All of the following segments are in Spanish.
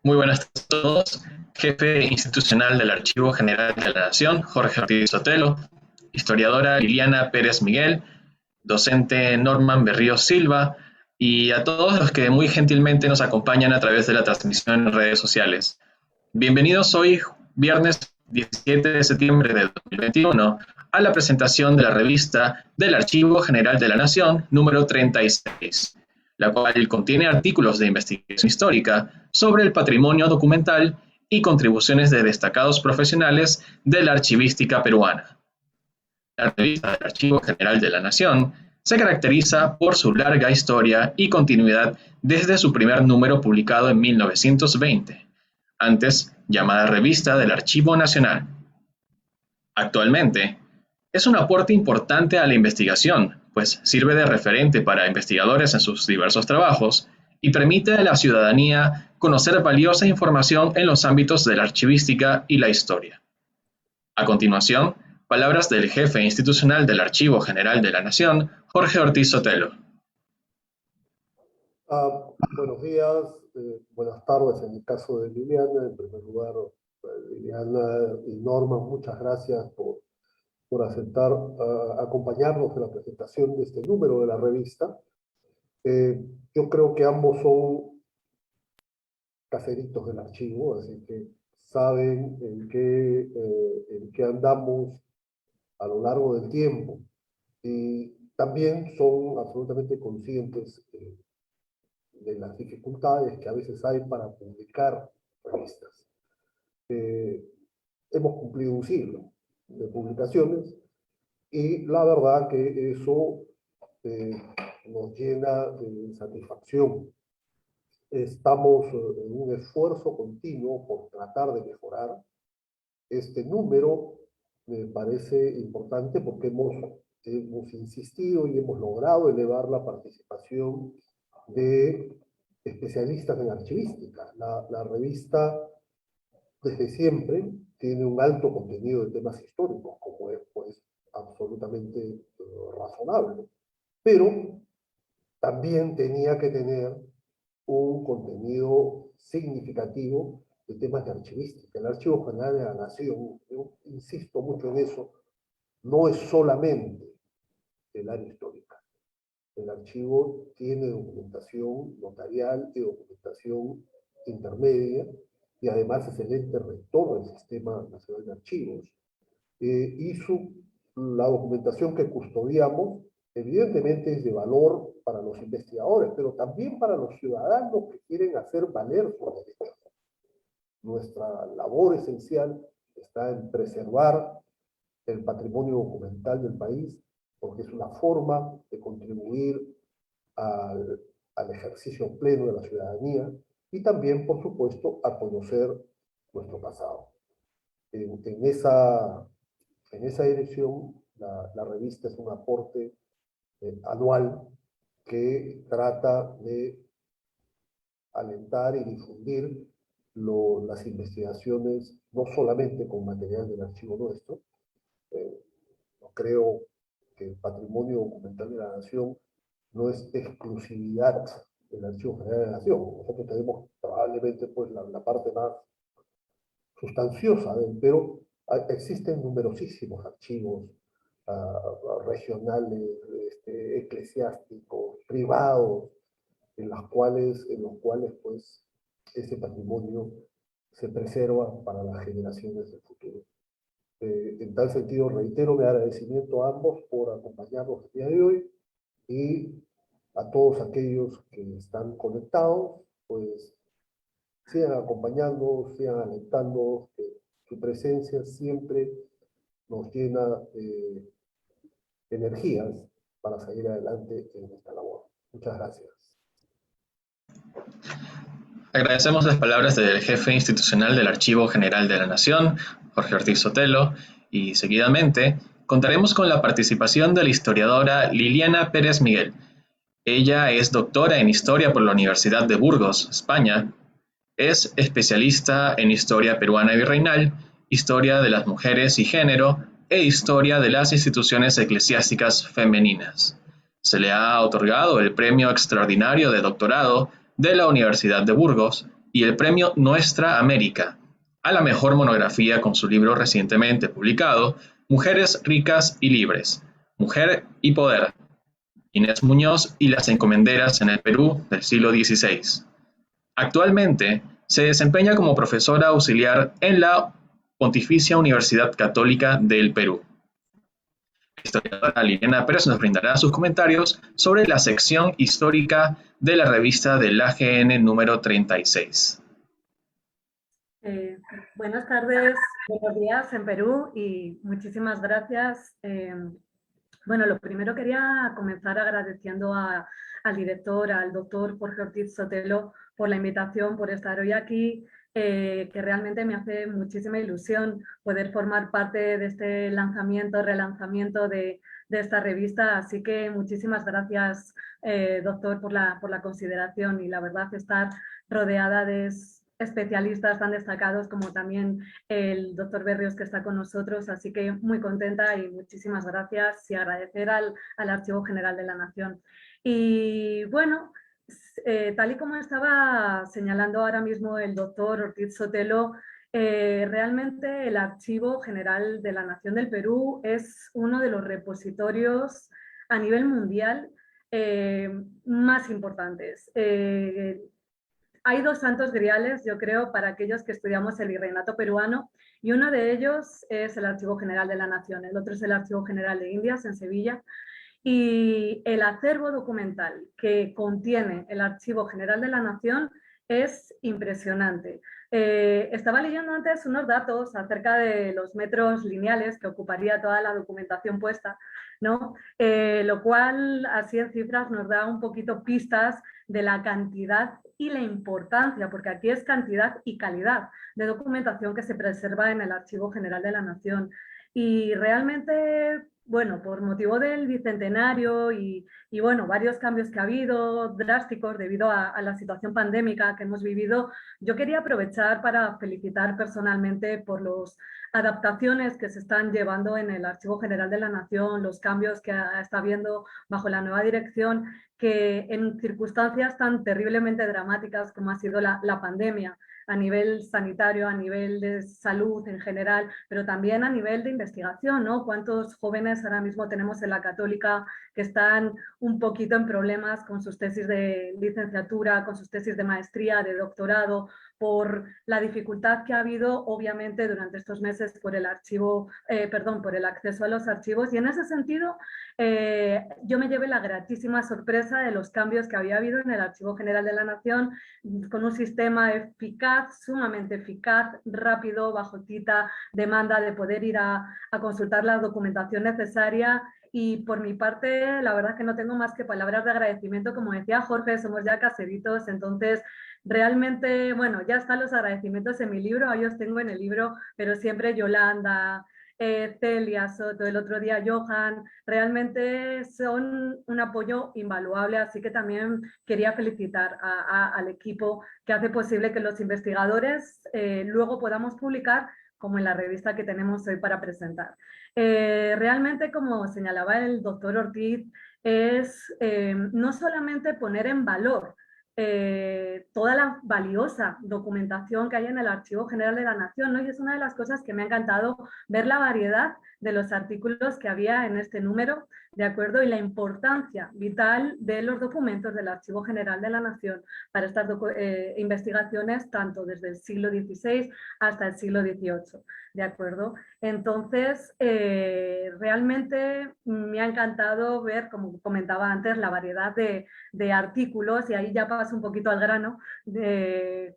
Muy buenas tardes a todos. Jefe institucional del Archivo General de la Nación, Jorge Ortiz Sotelo, historiadora Liliana Pérez Miguel, docente Norman Berríos Silva y a todos los que muy gentilmente nos acompañan a través de la transmisión en redes sociales. Bienvenidos hoy, viernes 17 de septiembre de 2021, a la presentación de la revista del Archivo General de la Nación número 36, la cual contiene artículos de investigación histórica sobre el patrimonio documental y contribuciones de destacados profesionales de la archivística peruana. La revista del Archivo General de la Nación se caracteriza por su larga historia y continuidad desde su primer número publicado en 1920, antes llamada Revista del Archivo Nacional. Actualmente, es un aporte importante a la investigación, pues sirve de referente para investigadores en sus diversos trabajos y permite a la ciudadanía conocer valiosa información en los ámbitos de la archivística y la historia. A continuación, palabras del jefe institucional del Archivo General de la Nación, Jorge Ortiz Sotelo. Buenos días, buenas tardes en el caso de Liliana. En primer lugar, Liliana y Norma, muchas gracias por aceptar acompañarnos en la presentación de este número de la revista. Yo creo que ambos son caseritos del archivo, así que saben en qué andamos a lo largo del tiempo. Y también son absolutamente conscientes de las dificultades que a veces hay para publicar revistas. Hemos cumplido un siglo de publicaciones y la verdad que eso nos llena de satisfacción. Estamos en un esfuerzo continuo por tratar de mejorar. Este número me parece importante porque hemos insistido y hemos logrado elevar la participación de especialistas en archivística. La revista, desde siempre, tiene un alto contenido de temas históricos, como es pues absolutamente razonable, pero también tenía que tener un contenido significativo de temas de archivística. El Archivo General de la Nación, yo insisto mucho en eso, no es solamente el área histórica. El archivo tiene documentación notarial y documentación intermedia, y además es el ente rector del Sistema Nacional de Archivos. La documentación que custodiamos, evidentemente es de valor para los investigadores, pero también para los ciudadanos que quieren hacer valer sus derechos. Nuestra labor esencial está en preservar el patrimonio documental del país, porque es una forma de contribuir al ejercicio pleno de la ciudadanía y también, por supuesto, a conocer nuestro pasado. En esa dirección, la revista es un aporte anual que trata de alentar y difundir las investigaciones, no solamente con material del archivo nuestro. No creo que el patrimonio documental de la Nación no es exclusividad del Archivo General de la Nación. Nosotros tenemos probablemente pues, la parte más sustanciosa de él, pero existen numerosísimos archivos regionales, eclesiásticos, privados, en los cuales pues, ese patrimonio se preserva para las generaciones del futuro. En tal sentido, reitero mi agradecimiento a ambos por acompañarnos el día de hoy y a todos aquellos que están conectados, pues sigan acompañando, sigan alentando, que su presencia siempre nos llena de energías para seguir adelante en esta labor. Muchas gracias. Agradecemos las palabras del jefe institucional del Archivo General de la Nación, Jorge Ortiz Sotelo, y seguidamente contaremos con la participación de la historiadora Liliana Pérez Miguel. Ella es doctora en Historia por la Universidad de Burgos, España. Es especialista en Historia peruana y virreinal, Historia de las mujeres y género e Historia de las instituciones eclesiásticas femeninas. Se le ha otorgado el Premio Extraordinario de Doctorado de la Universidad de Burgos y el premio Nuestra América a la mejor monografía con su libro recientemente publicado, Mujeres ricas y libres, Mujer y poder, Inés Muñoz y las encomenderas en el Perú del siglo XVI. Actualmente se desempeña como profesora auxiliar en la Pontificia Universidad Católica del Perú. La historiadora Liliana Pérez nos brindará sus comentarios sobre la sección histórica de la revista del AGN número 36. Buenas tardes, buenos días en Perú y muchísimas gracias. Bueno, lo primero quería comenzar agradeciendo al director, al doctor Jorge Ortiz Sotelo, por la invitación, por estar hoy aquí, que realmente me hace muchísima ilusión poder formar parte de este lanzamiento, relanzamiento de esta revista. Así que muchísimas gracias, doctor, por la consideración, y la verdad estar rodeada de especialistas tan destacados como también el doctor Berrios, que está con nosotros, así que muy contenta y muchísimas gracias, y agradecer al Archivo General de la Nación. Y bueno, tal y como estaba señalando ahora mismo el doctor Ortiz Sotelo, realmente el Archivo General de la Nación del Perú es uno de los repositorios a nivel mundial más importantes. Hay dos santos griales, yo creo, para aquellos que estudiamos el virreinato peruano, y uno de ellos es el Archivo General de la Nación, el otro es el Archivo General de Indias en Sevilla, y el acervo documental que contiene el Archivo General de la Nación es impresionante. Estaba leyendo antes unos datos acerca de los metros lineales que ocuparía toda la documentación puesta, ¿no? Lo cual, así en cifras, nos da un poquito pistas de la cantidad y la importancia, porque aquí es cantidad y calidad de documentación que se preserva en el Archivo General de la Nación. Y realmente, bueno, por motivo del bicentenario y bueno, varios cambios que ha habido drásticos debido a la situación pandémica que hemos vivido, yo quería aprovechar para felicitar personalmente por las adaptaciones que se están llevando en el Archivo General de la Nación, los cambios que está habiendo bajo la nueva dirección, que en circunstancias tan terriblemente dramáticas como ha sido la pandemia, a nivel sanitario, a nivel de salud en general, pero también a nivel de investigación, ¿no? ¿Cuántos jóvenes ahora mismo tenemos en la Católica que están un poquito en problemas con sus tesis de licenciatura, con sus tesis de maestría, de doctorado, por la dificultad que ha habido, obviamente, durante estos meses por el por el acceso a los archivos? Y en ese sentido, yo me llevé la gratísima sorpresa de los cambios que había habido en el Archivo General de la Nación, con un sistema eficaz, sumamente eficaz, rápido, bajo cita, demanda de poder ir a consultar la documentación necesaria. Y por mi parte, la verdad es que no tengo más que palabras de agradecimiento. Como decía Jorge, somos ya caseritos, entonces realmente, bueno, ya están los agradecimientos en mi libro, ahí os tengo en el libro, pero siempre Yolanda, Celia Soto, el otro día Johan, realmente son un apoyo invaluable, así que también quería felicitar al equipo que hace posible que los investigadores luego podamos publicar, como en la revista que tenemos hoy para presentar. Realmente, como señalaba el doctor Ortiz, es no solamente poner en valor toda la valiosa documentación que hay en el Archivo General de la Nación, ¿no? Y es una de las cosas que me ha encantado, ver la variedad de los artículos que había en este número, ¿de acuerdo? Y la importancia vital de los documentos del Archivo General de la Nación para estas investigaciones, tanto desde el siglo XVI hasta el siglo XVIII, ¿de acuerdo? Entonces, realmente me ha encantado ver, como comentaba antes, la variedad de artículos, y ahí ya paso un poquito al grano,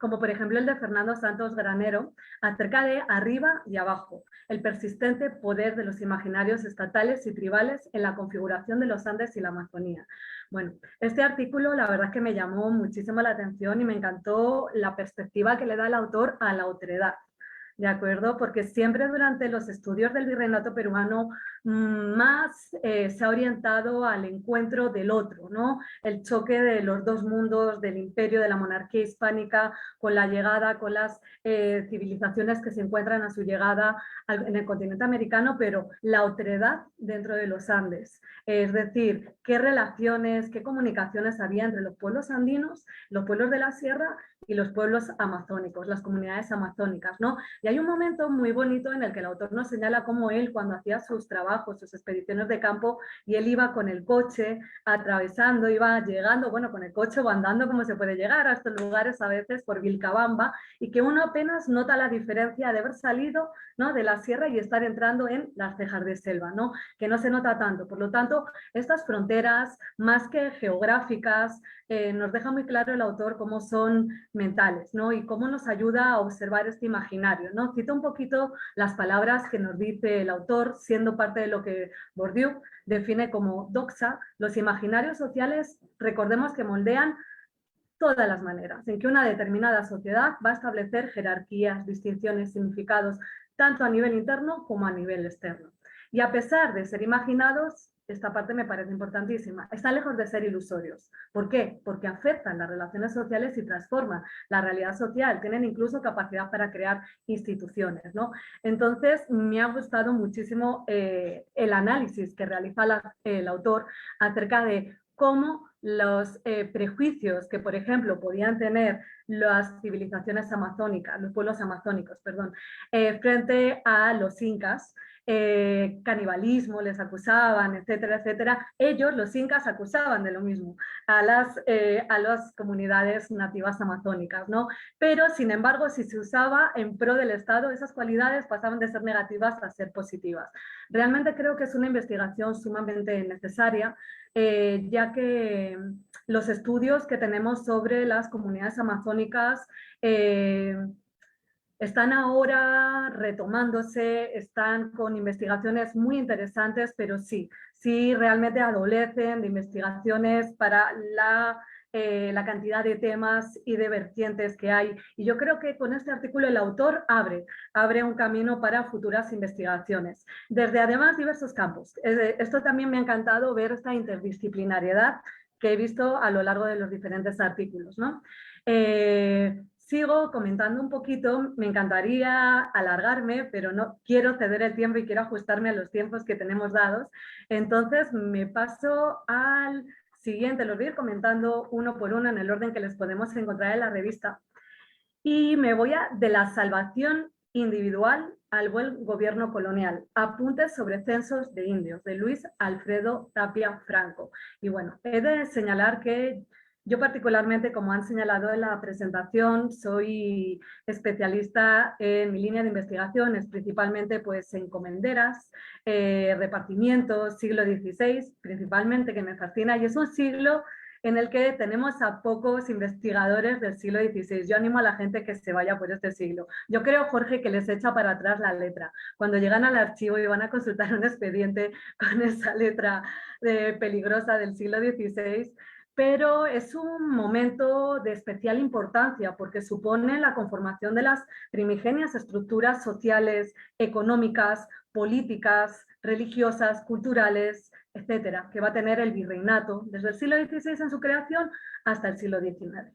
como por ejemplo el de Fernando Santos Granero, acerca de arriba y abajo, el persistente poder de los imaginarios estatales y tribales en la configuración de los Andes y la Amazonía. Bueno, este artículo la verdad es que me llamó muchísimo la atención y me encantó la perspectiva que le da el autor a la otredad, ¿de acuerdo? Porque siempre durante los estudios del virreinato peruano más se ha orientado al encuentro del otro, ¿no? El choque de los dos mundos, del imperio, de la monarquía hispánica, con la llegada, con las civilizaciones que se encuentran a su llegada en el continente americano, pero la otredad dentro de los Andes. Es decir, qué relaciones, qué comunicaciones había entre los pueblos andinos, los pueblos de la sierra y los pueblos amazónicos, las comunidades amazónicas, ¿no? Y hay un momento muy bonito en el que el autor nos señala cómo él, cuando hacía sus trabajos, sus expediciones de campo, y él iba con el coche atravesando, iba llegando, bueno, con el coche o andando, como se puede llegar a estos lugares a veces por Vilcabamba, y que uno apenas nota la diferencia de haber salido, ¿no?, de la sierra y estar entrando en las cejas de selva, ¿no?, que no se nota tanto. Por lo tanto, estas fronteras, más que geográficas, nos deja muy claro el autor cómo son mentales, ¿no?, y cómo nos ayuda a observar este imaginario, ¿no? Cito un poquito las palabras que nos dice el autor, siendo parte de lo que Bourdieu define como doxa. Los imaginarios sociales, recordemos que moldean todas las maneras en que una determinada sociedad va a establecer jerarquías, distinciones, significados, tanto a nivel interno como a nivel externo. Y a pesar de ser imaginados, esta parte me parece importantísima, están lejos de ser ilusorios. ¿Por qué? Porque afectan las relaciones sociales y transforman la realidad social, tienen incluso capacidad para crear instituciones, ¿no? Entonces, me ha gustado muchísimo el análisis que realiza el autor acerca de cómo los prejuicios que, por ejemplo, podían tener las civilizaciones amazónicas, los pueblos amazónicos, perdón, frente a los incas, canibalismo, les acusaban, etcétera, etcétera. Ellos, los incas, acusaban de lo mismo a las comunidades nativas amazónicas, ¿no? Pero, sin embargo, si se usaba en pro del Estado, esas cualidades pasaban de ser negativas a ser positivas. Realmente creo que es una investigación sumamente necesaria, ya que los estudios que tenemos sobre las comunidades amazónicas están ahora retomándose, están con investigaciones muy interesantes, pero sí realmente adolecen de investigaciones para la cantidad de temas y de vertientes que hay. Y yo creo que con este artículo el autor abre un camino para futuras investigaciones, desde además diversos campos. Esto también me ha encantado, ver esta interdisciplinariedad que he visto a lo largo de los diferentes artículos, ¿no? Sigo comentando un poquito, me encantaría alargarme, pero no quiero ceder el tiempo y quiero ajustarme a los tiempos que tenemos dados. Entonces me paso al siguiente, los voy a ir comentando uno por uno en el orden que les podemos encontrar en la revista. Y me voy de la salvación individual al buen gobierno colonial. Apuntes sobre censos de indios, de Luis Alfredo Tapia Franco. Y bueno, he de señalar que yo particularmente, como han señalado en la presentación, soy especialista en mi línea de investigación, es principalmente pues encomenderas, repartimientos, siglo XVI, principalmente, que me fascina, y es un siglo en el que tenemos a pocos investigadores del siglo XVI. Yo animo a la gente que se vaya por este siglo. Yo creo, Jorge, que les echa para atrás la letra. Cuando llegan al archivo y van a consultar un expediente con esa letra peligrosa del siglo XVI, pero es un momento de especial importancia porque supone la conformación de las primigenias estructuras sociales, económicas, políticas, religiosas, culturales, etcétera, que va a tener el virreinato desde el siglo XVI en su creación hasta el siglo XIX.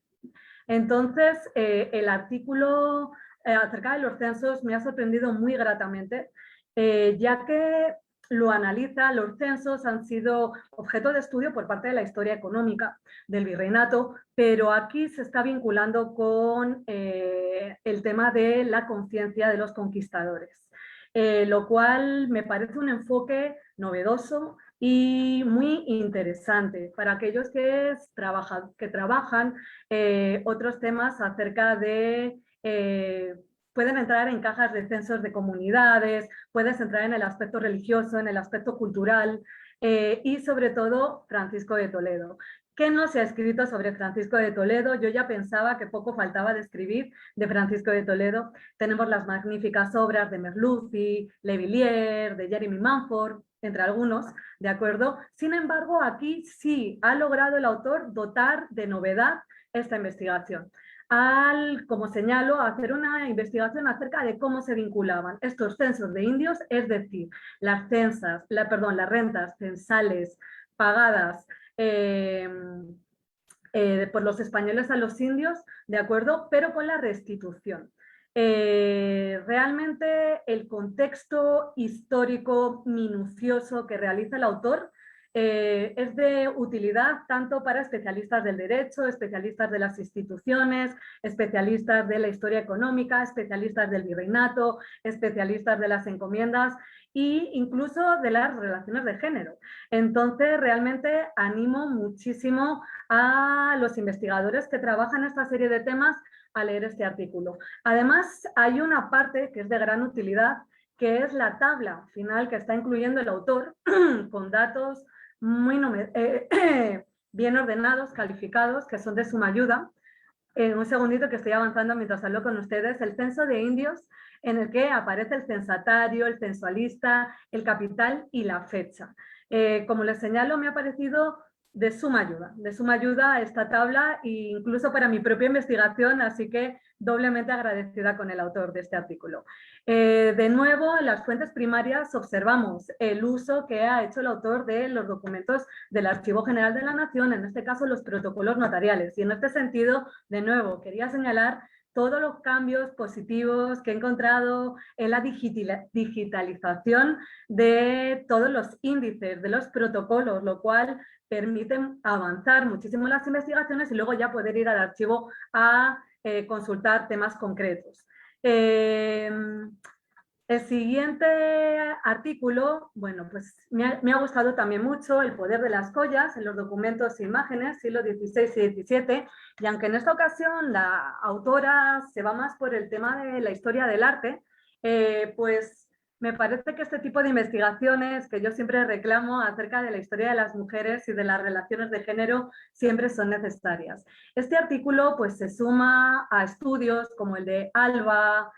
Entonces, el artículo acerca de los censos me ha sorprendido muy gratamente, ya que lo analiza. Los censos han sido objeto de estudio por parte de la historia económica del virreinato, pero aquí se está vinculando con el tema de la conciencia de los conquistadores, lo cual me parece un enfoque novedoso y muy interesante para aquellos que trabajan otros temas acerca de... pueden entrar en cajas de censos de comunidades, puedes entrar en el aspecto religioso, en el aspecto cultural, y sobre todo Francisco de Toledo. ¿Qué no se ha escrito sobre Francisco de Toledo? Yo ya pensaba que poco faltaba de escribir de Francisco de Toledo. Tenemos las magníficas obras de Merluci, Le Villiers, de Jeremy Manford, entre algunos, ¿de acuerdo? Sin embargo, aquí sí ha logrado el autor dotar de novedad esta investigación, al, como señalo, hacer una investigación acerca de cómo se vinculaban estos censos de indios, es decir, las rentas censales pagadas por los españoles a los indios, ¿de acuerdo? Pero con la restitución. Realmente el contexto histórico minucioso que realiza el autor es de utilidad tanto para especialistas del derecho, especialistas de las instituciones, especialistas de la historia económica, especialistas del virreinato, especialistas de las encomiendas e incluso de las relaciones de género. Entonces, realmente animo muchísimo a los investigadores que trabajan esta serie de temas a leer este artículo. Además, hay una parte que es de gran utilidad, que es la tabla final que está incluyendo el autor con datos muy bien ordenados, calificados, que son de suma ayuda. Un segundito que estoy avanzando mientras hablo con ustedes. El censo de indios, en el que aparece el censatario, el censualista, el capital y la fecha. Como les señalo, me ha parecido de suma ayuda esta tabla, e incluso para mi propia investigación, así que doblemente agradecida con el autor de este artículo. De nuevo, en las fuentes primarias observamos el uso que ha hecho el autor de los documentos del Archivo General de la Nación, en este caso los protocolos notariales. Y en este sentido, de nuevo, quería señalar todos los cambios positivos que he encontrado en la digitalización de todos los índices, de los protocolos, lo cual permite avanzar muchísimo las investigaciones y luego ya poder ir al archivo a consultar temas concretos. El siguiente artículo, bueno, pues me ha gustado también mucho el poder de las joyas en los documentos e imágenes, siglo XVI y XVII, y aunque en esta ocasión la autora se va más por el tema de la historia del arte, pues me parece que este tipo de investigaciones que yo siempre reclamo acerca de la historia de las mujeres y de las relaciones de género siempre son necesarias. Este artículo pues se suma a estudios como el de Alba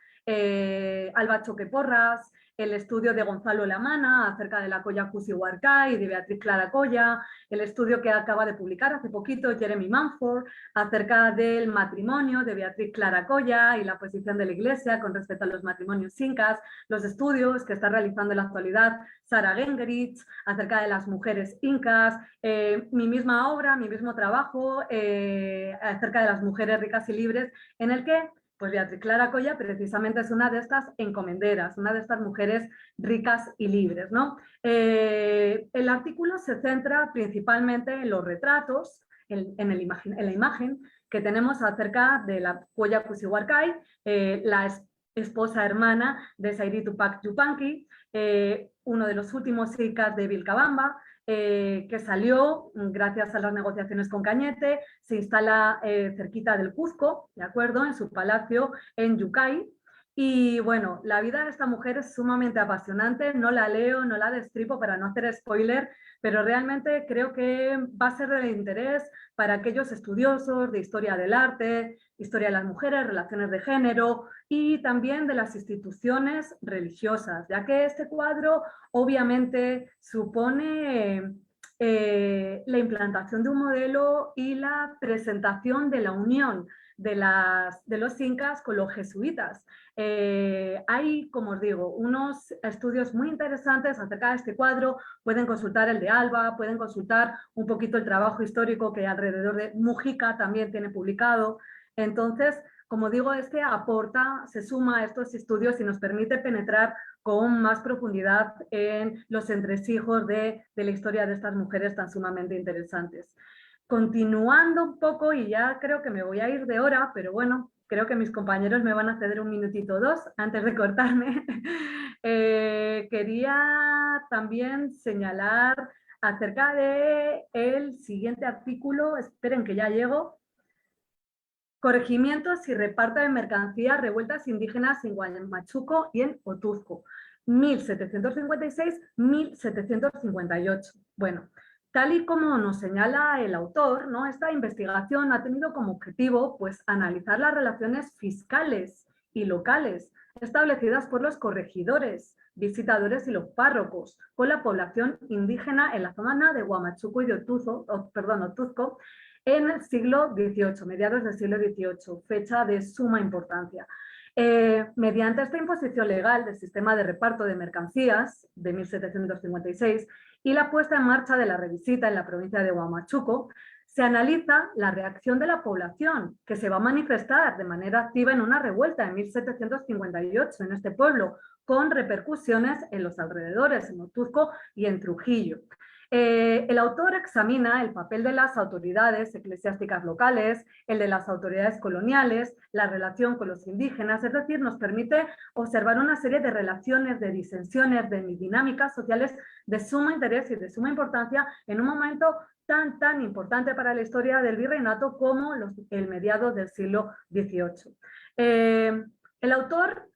Choque Porras, el estudio de Gonzalo Lamana acerca de la Colla Cusi-Huarcay y de Beatriz Clara Colla, el estudio que acaba de publicar hace poquito Jeremy Manford acerca del matrimonio de Beatriz Clara Colla y la posición de la Iglesia con respecto a los matrimonios incas, los estudios que está realizando en la actualidad Sara Gengerich acerca de las mujeres incas, mi misma obra, mi mismo trabajo acerca de las mujeres ricas y libres, en el que pues Beatriz Clara Colla precisamente es una de estas encomenderas, una de estas mujeres ricas y libres, ¿no? El artículo se centra principalmente en los retratos, en la imagen que tenemos acerca de la Colla Cusi-Huarcay, la esposa hermana de Sairi Tupac Yupanqui, uno de los últimos incas de Vilcabamba, que salió gracias a las negociaciones con Cañete, se instala cerquita del Cuzco, ¿de acuerdo?, en su palacio en Yucay. Y bueno, la vida de esta mujer es sumamente apasionante, no la leo, no la destripo para no hacer spoiler, pero realmente creo que va a ser de interés para aquellos estudiosos de historia del arte, historia de las mujeres, relaciones de género y también de las instituciones religiosas, ya que este cuadro obviamente supone la implantación de un modelo y la presentación de la unión de los incas con los jesuitas. Hay, como os digo, unos estudios muy interesantes acerca de este cuadro. Pueden consultar el de Alba, pueden consultar un poquito el trabajo histórico que alrededor de Mujica también tiene publicado. Entonces, como digo, este aporta, se suma a estos estudios y nos permite penetrar con más profundidad en los entresijos de la historia de estas mujeres tan sumamente interesantes. Continuando un poco, y ya creo que me voy a ir de hora, pero bueno, creo que mis compañeros me van a ceder un minutito o dos antes de cortarme. Quería también señalar acerca del siguiente artículo, esperen que ya llego, corregimientos y reparto de mercancías revueltas indígenas en Huamachuco y en Otuzco, 1756-1758. Bueno, tal y como nos señala el autor, ¿no?, esta investigación ha tenido como objetivo pues, analizar las relaciones fiscales y locales establecidas por los corregidores, visitadores y los párrocos con la población indígena en la zona de Huamachuco y de Otuzco en el siglo XVIII, mediados del siglo XVIII, fecha de suma importancia. Mediante esta imposición legal del sistema de reparto de mercancías de 1756 y la puesta en marcha de la revisita en la provincia de Huamachuco, se analiza la reacción de la población, que se va a manifestar de manera activa en una revuelta en 1758 en este pueblo, con repercusiones en los alrededores, en Otuzco y en Trujillo. El autor examina el papel de las autoridades eclesiásticas locales, el de las autoridades coloniales, la relación con los indígenas, es decir, nos permite observar una serie de relaciones, de disensiones, de dinámicas sociales de suma interés y de suma importancia en un momento tan importante para la historia del virreinato como el mediado del siglo XVIII. El autor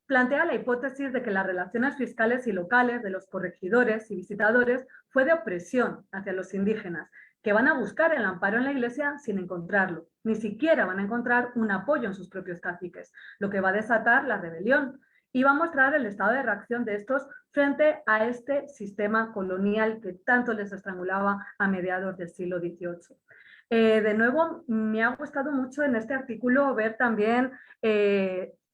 plantea la hipótesis de que las relaciones fiscales y locales de los corregidores y visitadores fue de opresión hacia los indígenas, que van a buscar el amparo en la iglesia sin encontrarlo. Ni siquiera van a encontrar un apoyo en sus propios caciques, lo que va a desatar la rebelión y va a mostrar el estado de reacción de estos frente a este sistema colonial que tanto les estrangulaba a mediados del siglo XVIII. De nuevo, me ha gustado mucho en este artículo ver también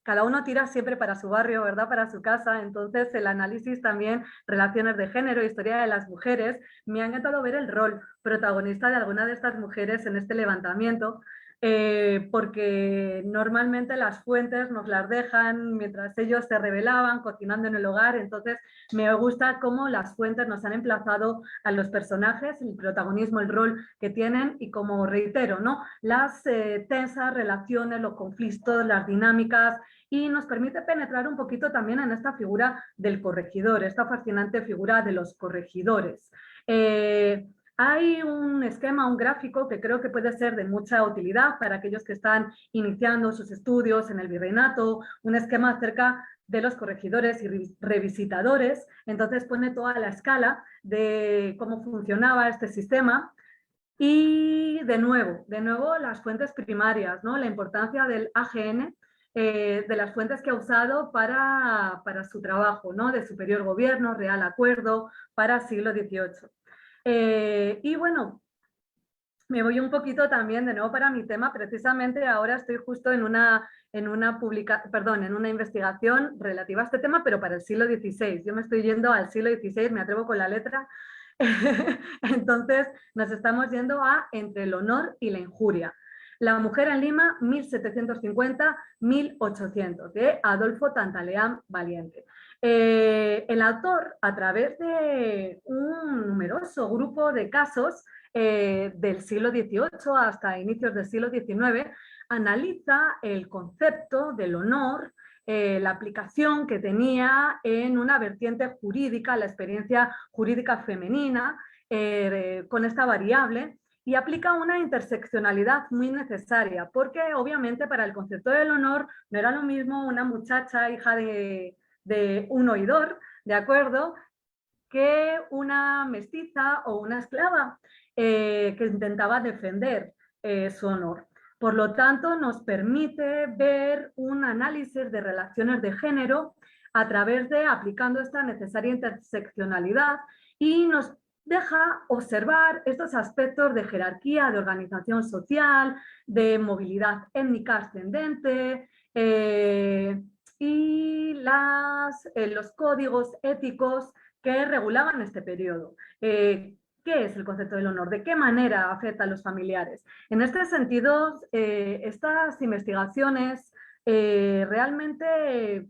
cada uno tira siempre para su barrio, ¿verdad? Para su casa. Entonces, el análisis también, relaciones de género, historia de las mujeres. Me ha encantado ver el rol protagonista de alguna de estas mujeres en este levantamiento, porque normalmente las fuentes nos las dejan mientras ellos se rebelaban, cocinando en el hogar. Entonces, me gusta cómo las fuentes nos han emplazado a los personajes, el protagonismo, el rol que tienen y, como reitero, ¿no? Las tensas relaciones, los conflictos, las dinámicas, y nos permite penetrar un poquito también en esta figura del corregidor, esta fascinante figura de los corregidores. Hay un esquema, un gráfico que creo que puede ser de mucha utilidad para aquellos que están iniciando sus estudios en el virreinato, un esquema acerca de los corregidores y revisitadores. Entonces pone toda la escala de cómo funcionaba este sistema. Y de nuevo las fuentes primarias, ¿no? La importancia del AGN, de las fuentes que ha usado para su trabajo, ¿no? De superior gobierno, real acuerdo, para siglo XVIII. Y bueno, me voy un poquito también de nuevo para mi tema. Precisamente ahora estoy justo en una investigación relativa a este tema, pero para el siglo XVI. Yo me estoy yendo al siglo XVI, me atrevo con la letra. Entonces nos estamos yendo a Entre el honor y la injuria. La mujer en Lima, 1750-1800, de Adolfo Tantaleán Valiente. El autor, a través de un numeroso grupo de casos del siglo XVIII hasta inicios del siglo XIX, analiza el concepto del honor, la aplicación que tenía en una vertiente jurídica, la experiencia jurídica femenina, con esta variable, y aplica una interseccionalidad muy necesaria, porque obviamente para el concepto del honor no era lo mismo una muchacha hija de un oidor, ¿de acuerdo?, que una mestiza o una esclava que intentaba defender su honor. Por lo tanto, nos permite ver un análisis de relaciones de género a través de aplicando esta necesaria interseccionalidad, y nos deja observar estos aspectos de jerarquía, de organización social, de movilidad étnica ascendente, y los códigos éticos que regulaban este periodo. ¿Qué es el concepto del honor? ¿De qué manera afecta a los familiares? En este sentido, estas investigaciones realmente,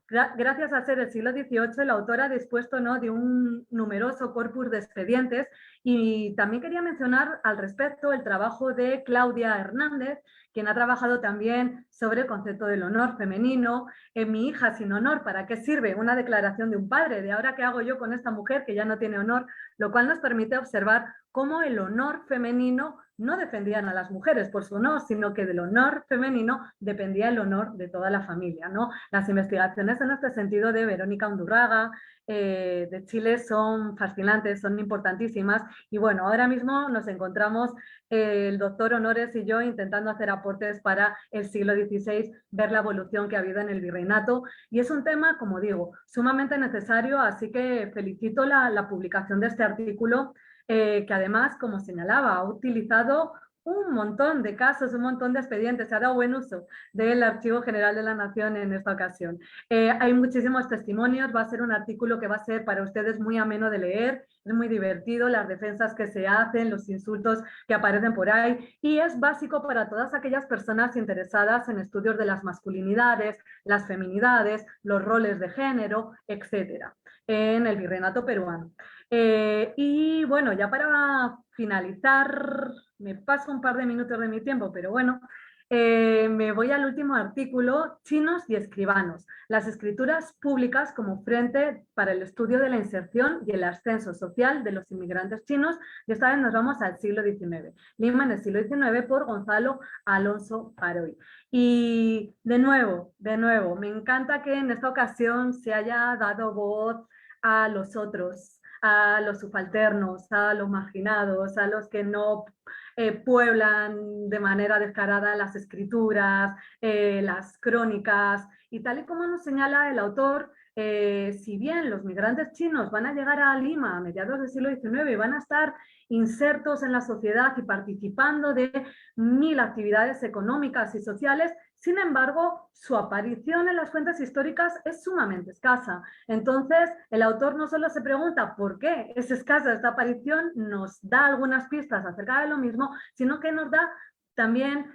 gracias a ser el siglo XVIII, el autor ha dispuesto, ¿no?, de un numeroso corpus de expedientes. Y también quería mencionar al respecto el trabajo de Claudia Hernández, quien ha trabajado también sobre el concepto del honor femenino. En Mi hija sin honor, ¿para qué sirve? Una declaración de un padre, de ahora qué hago yo con esta mujer que ya no tiene honor, lo cual nos permite observar cómo el honor femenino no defendían a las mujeres por su honor, sino que del honor femenino dependía el honor de toda la familia, ¿no? Las investigaciones en este sentido de Verónica Undurraga, de Chile, son fascinantes, son importantísimas. Y bueno, ahora mismo nos encontramos el doctor Honores y yo intentando hacer aportes para el siglo XVI, ver la evolución que ha habido en el virreinato, y es un tema, como digo, sumamente necesario, así que felicito la publicación de este artículo, que además, como señalaba, ha utilizado un montón de casos, un montón de expedientes, se ha dado buen uso del Archivo General de la Nación en esta ocasión. Hay muchísimos testimonios, va a ser un artículo que va a ser para ustedes muy ameno de leer, es muy divertido, las defensas que se hacen, los insultos que aparecen por ahí, y es básico para todas aquellas personas interesadas en estudios de las masculinidades, las feminidades, los roles de género, etcétera, en el virreinato peruano. Y bueno, ya para finalizar, me paso un par de minutos de mi tiempo, pero bueno, me voy al último artículo, chinos y escribanos, las escrituras públicas como frente para el estudio de la inserción y el ascenso social de los inmigrantes chinos, y esta vez nos vamos al siglo XIX, Lima en el siglo XIX por Gonzalo Alonso Aroy. Y de nuevo, me encanta que en esta ocasión se haya dado voz a los otros, a los subalternos, a los marginados, a los que no pueblan de manera descarada las escrituras, las crónicas, y tal y como nos señala el autor, si bien los migrantes chinos van a llegar a Lima a mediados del siglo XIX y van a estar insertos en la sociedad y participando de 1000 actividades económicas y sociales, sin embargo, su aparición en las fuentes históricas es sumamente escasa. Entonces, el autor no solo se pregunta por qué es escasa esta aparición, nos da algunas pistas acerca de lo mismo, sino que nos da también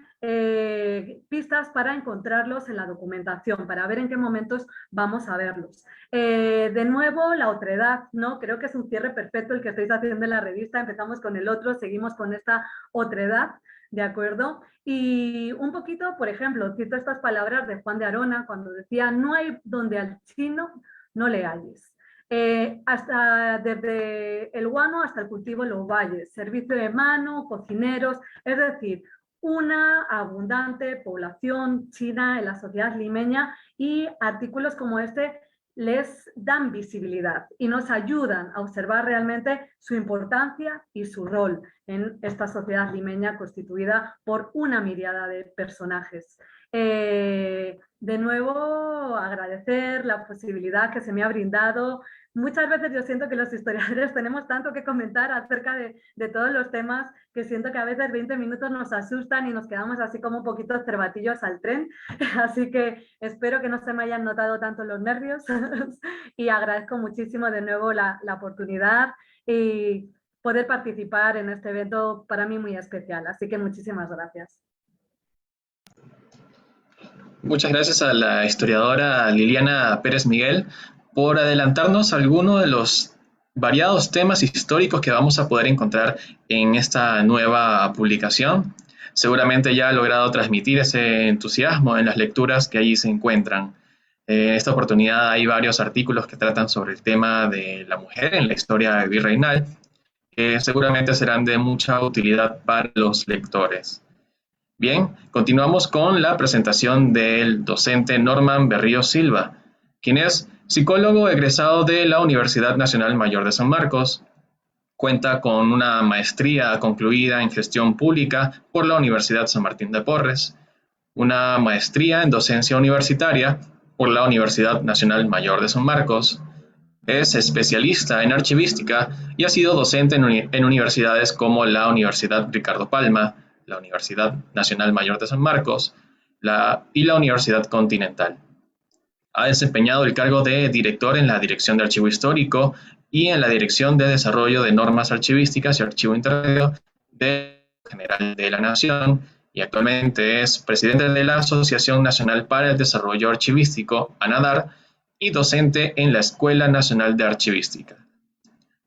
pistas para encontrarlos en la documentación, para ver en qué momentos vamos a verlos. De nuevo, la otredad, ¿no? Creo que es un cierre perfecto el que estáis haciendo en la revista. Empezamos con el otro, seguimos con esta otredad, ¿de acuerdo? Y un poquito, por ejemplo, cito estas palabras de Juan de Arona cuando decía: no hay donde al chino no le halles. Hasta desde el guano hasta el cultivo en los valles, servicio de mano, cocineros, es decir, una abundante población china en la sociedad limeña, y artículos como este les dan visibilidad y nos ayudan a observar realmente su importancia y su rol en esta sociedad limeña constituida por una miríada de personajes. De nuevo, agradecer la posibilidad que se me ha brindado. Muchas veces yo siento que los historiadores tenemos tanto que comentar acerca de todos los temas, que siento que a veces 20 minutos nos asustan y nos quedamos así como un poquito cervatillos al tren. Así que espero que no se me hayan notado tanto los nervios y agradezco muchísimo de nuevo la oportunidad y poder participar en este evento para mí muy especial. Así que muchísimas gracias. Muchas gracias a la historiadora Liliana Pérez Miguel por adelantarnos algunos de los variados temas históricos que vamos a poder encontrar en esta nueva publicación. Seguramente ya ha logrado transmitir ese entusiasmo en las lecturas que allí se encuentran. En esta oportunidad hay varios artículos que tratan sobre el tema de la mujer en la historia virreinal, que seguramente serán de mucha utilidad para los lectores. Bien, continuamos con la presentación del docente Norman Berríos Silva, quien es psicólogo egresado de la Universidad Nacional Mayor de San Marcos. Cuenta con una maestría concluida en gestión pública por la Universidad San Martín de Porres, una maestría en docencia universitaria por la Universidad Nacional Mayor de San Marcos. Es especialista en archivística y ha sido docente en universidades como la Universidad Ricardo Palma, la Universidad Nacional Mayor de San Marcos y la Universidad Continental. Ha desempeñado el cargo de director en la Dirección de Archivo Histórico y en la Dirección de Desarrollo de Normas Archivísticas y Archivo Intermedio del General de la Nación, y actualmente es presidente de la Asociación Nacional para el Desarrollo Archivístico, ANADAR, y docente en la Escuela Nacional de Archivística.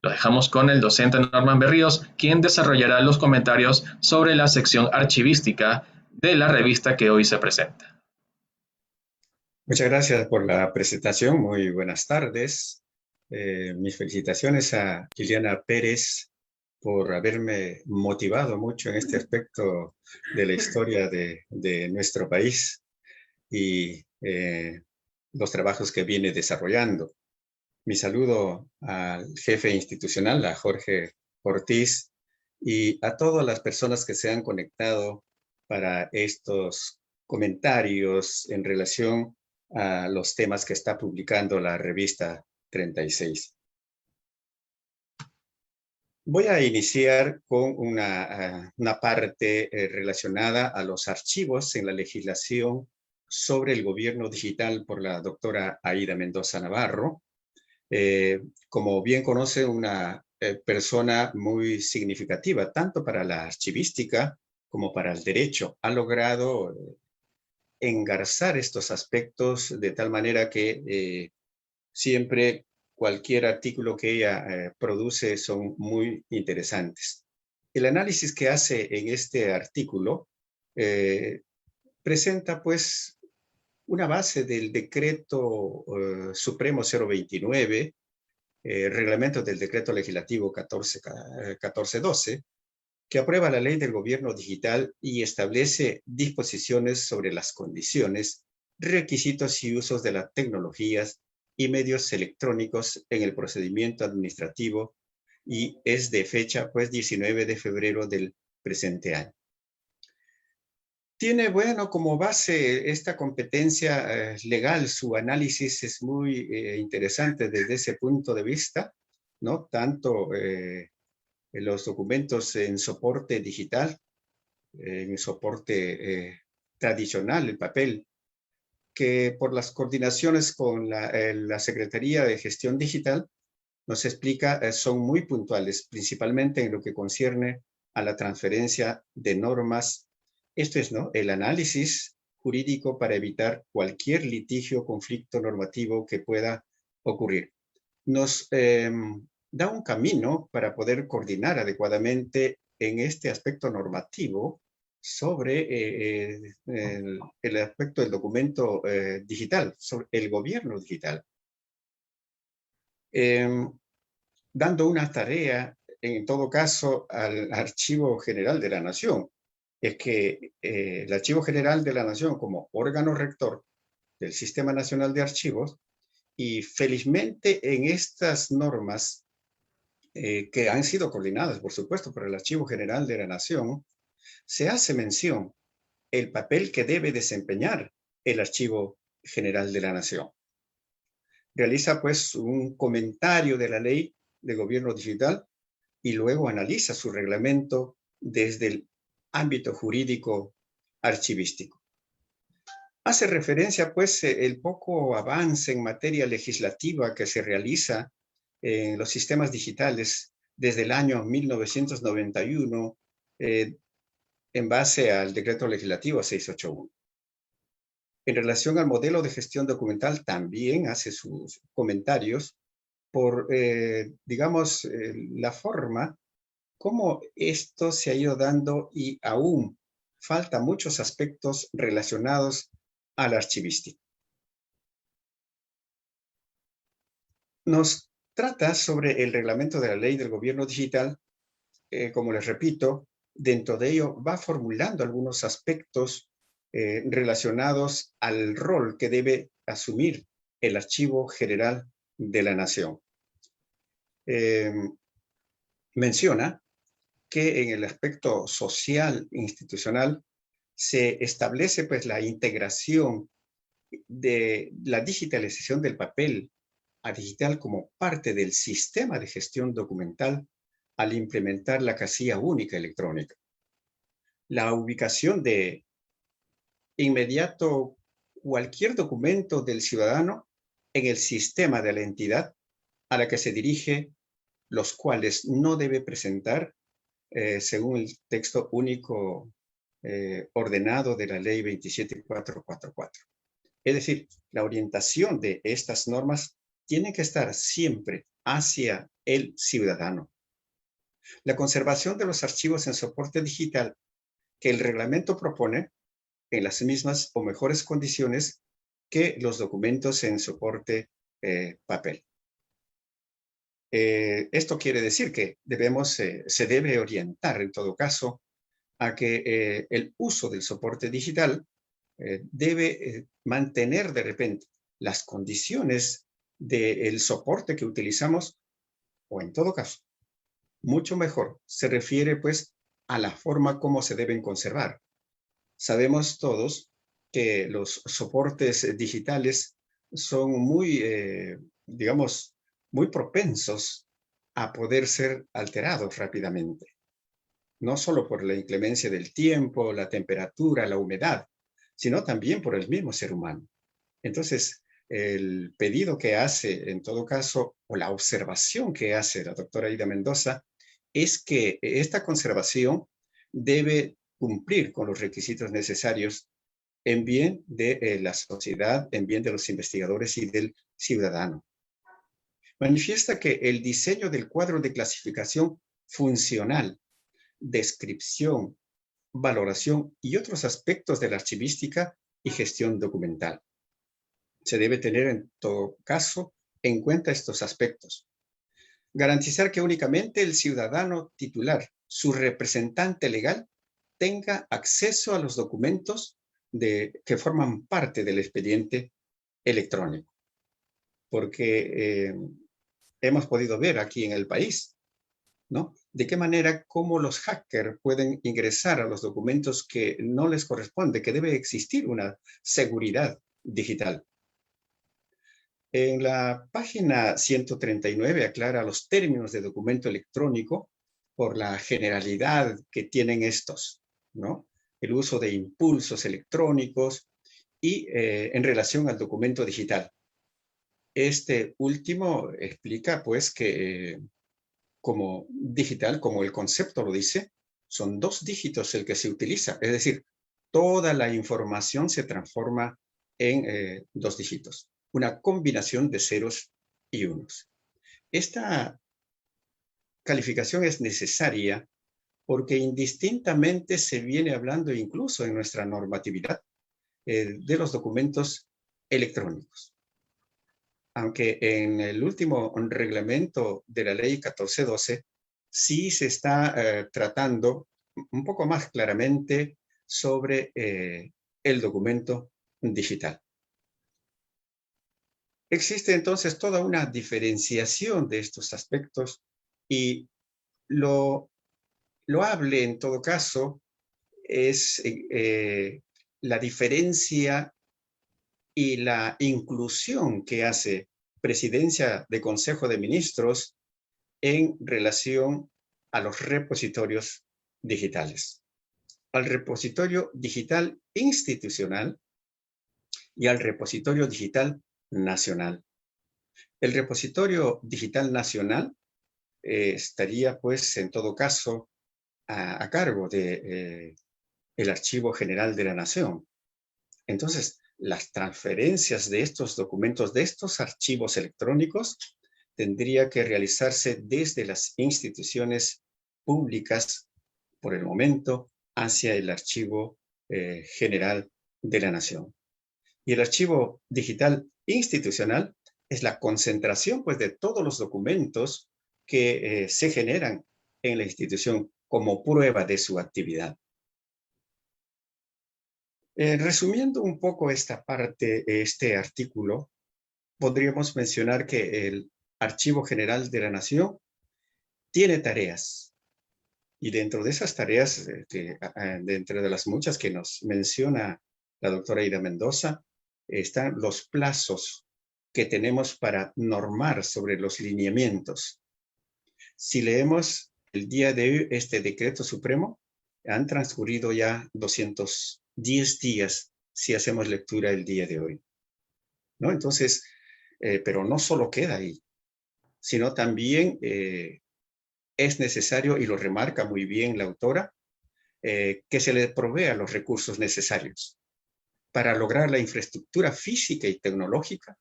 Lo dejamos con el docente Norman Berríos, quien desarrollará los comentarios sobre la sección archivística de la revista que hoy se presenta. Muchas gracias por la presentación. Muy buenas tardes. Mis felicitaciones a Liliana Pérez por haberme motivado mucho en este aspecto de la historia de nuestro país y los trabajos que viene desarrollando. Mi saludo al jefe institucional, a Jorge Ortiz, y a todas las personas que se han conectado para estos comentarios en relación a los temas que está publicando la revista 36. Voy a iniciar con una parte relacionada a los archivos en la legislación sobre el gobierno digital por la doctora Aida Mendoza Navarro. Como bien conoce, una persona muy significativa, tanto para la archivística como para el derecho. Ha logrado engarzar estos aspectos de tal manera que siempre cualquier artículo que ella produce son muy interesantes. El análisis que hace en este artículo presenta pues una base del decreto supremo 029, reglamento del decreto legislativo 1412, que aprueba la ley del gobierno digital y establece disposiciones sobre las condiciones, requisitos y usos de las tecnologías y medios electrónicos en el procedimiento administrativo, y es de fecha pues 19 de febrero del presente año. Tiene, bueno, como base esta competencia legal. Su análisis es muy interesante desde ese punto de vista, ¿no? Tanto los documentos en soporte digital, en soporte tradicional, el papel, que por las coordinaciones con la Secretaría de Gestión Digital, nos explica, son muy puntuales, principalmente en lo que concierne a la transferencia de normas. Esto es, ¿no?, el análisis jurídico para evitar cualquier litigio o conflicto normativo que pueda ocurrir. Nos da un camino para poder coordinar adecuadamente en este aspecto normativo sobre el aspecto del documento digital, sobre el gobierno digital. Dando una tarea, en todo caso, al Archivo General de la Nación, es que el Archivo General de la Nación, como órgano rector del Sistema Nacional de Archivos, y felizmente en estas normas que han sido coordinadas, por supuesto, por el Archivo General de la Nación, se hace mención el papel que debe desempeñar el Archivo General de la Nación. Realiza pues un comentario de la ley de gobierno digital y luego analiza su reglamento desde el ámbito jurídico archivístico. Hace referencia pues el poco avance en materia legislativa que se realiza en los sistemas digitales desde el año 1991 en base al decreto legislativo 681. En relación al modelo de gestión documental también hace sus comentarios por, digamos, la forma como esto se ha ido dando, y aún falta muchos aspectos relacionados al archivístico. Nos trata sobre el reglamento de la ley del gobierno digital. Como les repito, dentro de ello va formulando algunos aspectos relacionados al rol que debe asumir el Archivo General de la Nación. Menciona que en el aspecto social institucional se establece pues la integración de la digitalización del papel a digital como parte del sistema de gestión documental al implementar la casilla única electrónica. La ubicación de inmediato cualquier documento del ciudadano en el sistema de la entidad a la que se dirige, los cuales no debe presentar según el texto único ordenado de la ley 27444. Es decir, la orientación de estas normas tiene que estar siempre hacia el ciudadano. La conservación de los archivos en soporte digital que el reglamento propone en las mismas o mejores condiciones que los documentos en soporte papel. Esto quiere decir que se debe orientar en todo caso a que el uso del soporte digital debe mantener de repente las condiciones del soporte que utilizamos, o en todo caso, mucho mejor, se refiere pues a la forma como se deben conservar. Sabemos todos que los soportes digitales son muy, digamos, muy propensos a poder ser alterados rápidamente. No solo por la inclemencia del tiempo, la temperatura, la humedad, sino también por el mismo ser humano. Entonces, el pedido que hace, en todo caso, o la observación que hace la doctora Ida Mendoza, es que esta conservación debe cumplir con los requisitos necesarios en bien de la sociedad, en bien de los investigadores y del ciudadano. manifiesta que el diseño del cuadro de clasificación funcional, descripción, valoración y otros aspectos de la archivística y gestión documental. Se debe tener en todo caso en cuenta estos aspectos. Garantizar que únicamente el ciudadano titular, su representante legal, tenga acceso a los documentos que forman parte del expediente electrónico. Porque hemos podido ver aquí en el país, ¿no? De qué manera, cómo los hackers pueden ingresar a los documentos que no les corresponde, que debe existir una seguridad digital. En la página 139 aclara los términos de documento electrónico por la generalidad que tienen estos, ¿no? El uso de impulsos electrónicos y en relación al documento digital. Este último explica, pues, que como digital, como el concepto lo dice, son 2 dígitos el que se utiliza. Es decir, toda la información se transforma en 2 dígitos. Una combinación de ceros y unos. Esta calificación es necesaria porque indistintamente se viene hablando incluso en nuestra normatividad de los documentos electrónicos. Aunque en el último reglamento de la ley 1412 sí se está tratando un poco más claramente sobre el documento digital. Existe entonces toda una diferenciación de estos aspectos y lo loable en todo caso es la diferencia y la inclusión que hace Presidencia de Consejo de Ministros en relación a los repositorios digitales, al repositorio digital institucional y al repositorio digital nacional. El repositorio digital nacional estaría, pues, en todo caso, a cargo de el Archivo General de la Nación. Entonces, las transferencias de estos documentos, de estos archivos electrónicos, tendría que realizarse desde las instituciones públicas, por el momento, hacia el Archivo General de la Nación. Y el Archivo Digital Institucional es la concentración, pues, de todos los documentos que se generan en la institución como prueba de su actividad. Resumiendo un poco esta parte, este artículo, podríamos mencionar que el Archivo General de la Nación tiene tareas. Y dentro de esas tareas, dentro de las muchas que nos menciona la doctora Ida Mendoza, están los plazos que tenemos para normar sobre los lineamientos. Si leemos el día de hoy este decreto supremo, han transcurrido ya 210 días si hacemos lectura el día de hoy, ¿no? Entonces, pero no solo queda ahí, sino también es necesario, y lo remarca muy bien la autora, que se le provea los recursos necesarios para lograr la infraestructura física y tecnológica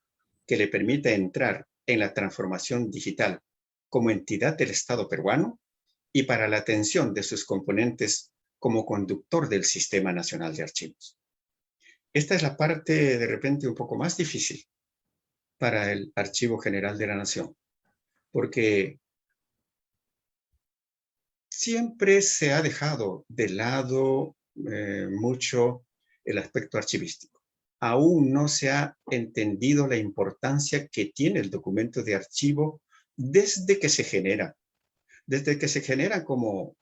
que le permita entrar en la transformación digital como entidad del Estado peruano y para la atención de sus componentes como conductor del Sistema Nacional de Archivos. Esta es la parte de repente un poco más difícil para el Archivo General de la Nación, porque siempre se ha dejado de lado mucho el aspecto archivístico. Aún no se ha entendido la importancia que tiene el documento de archivo desde que se genera como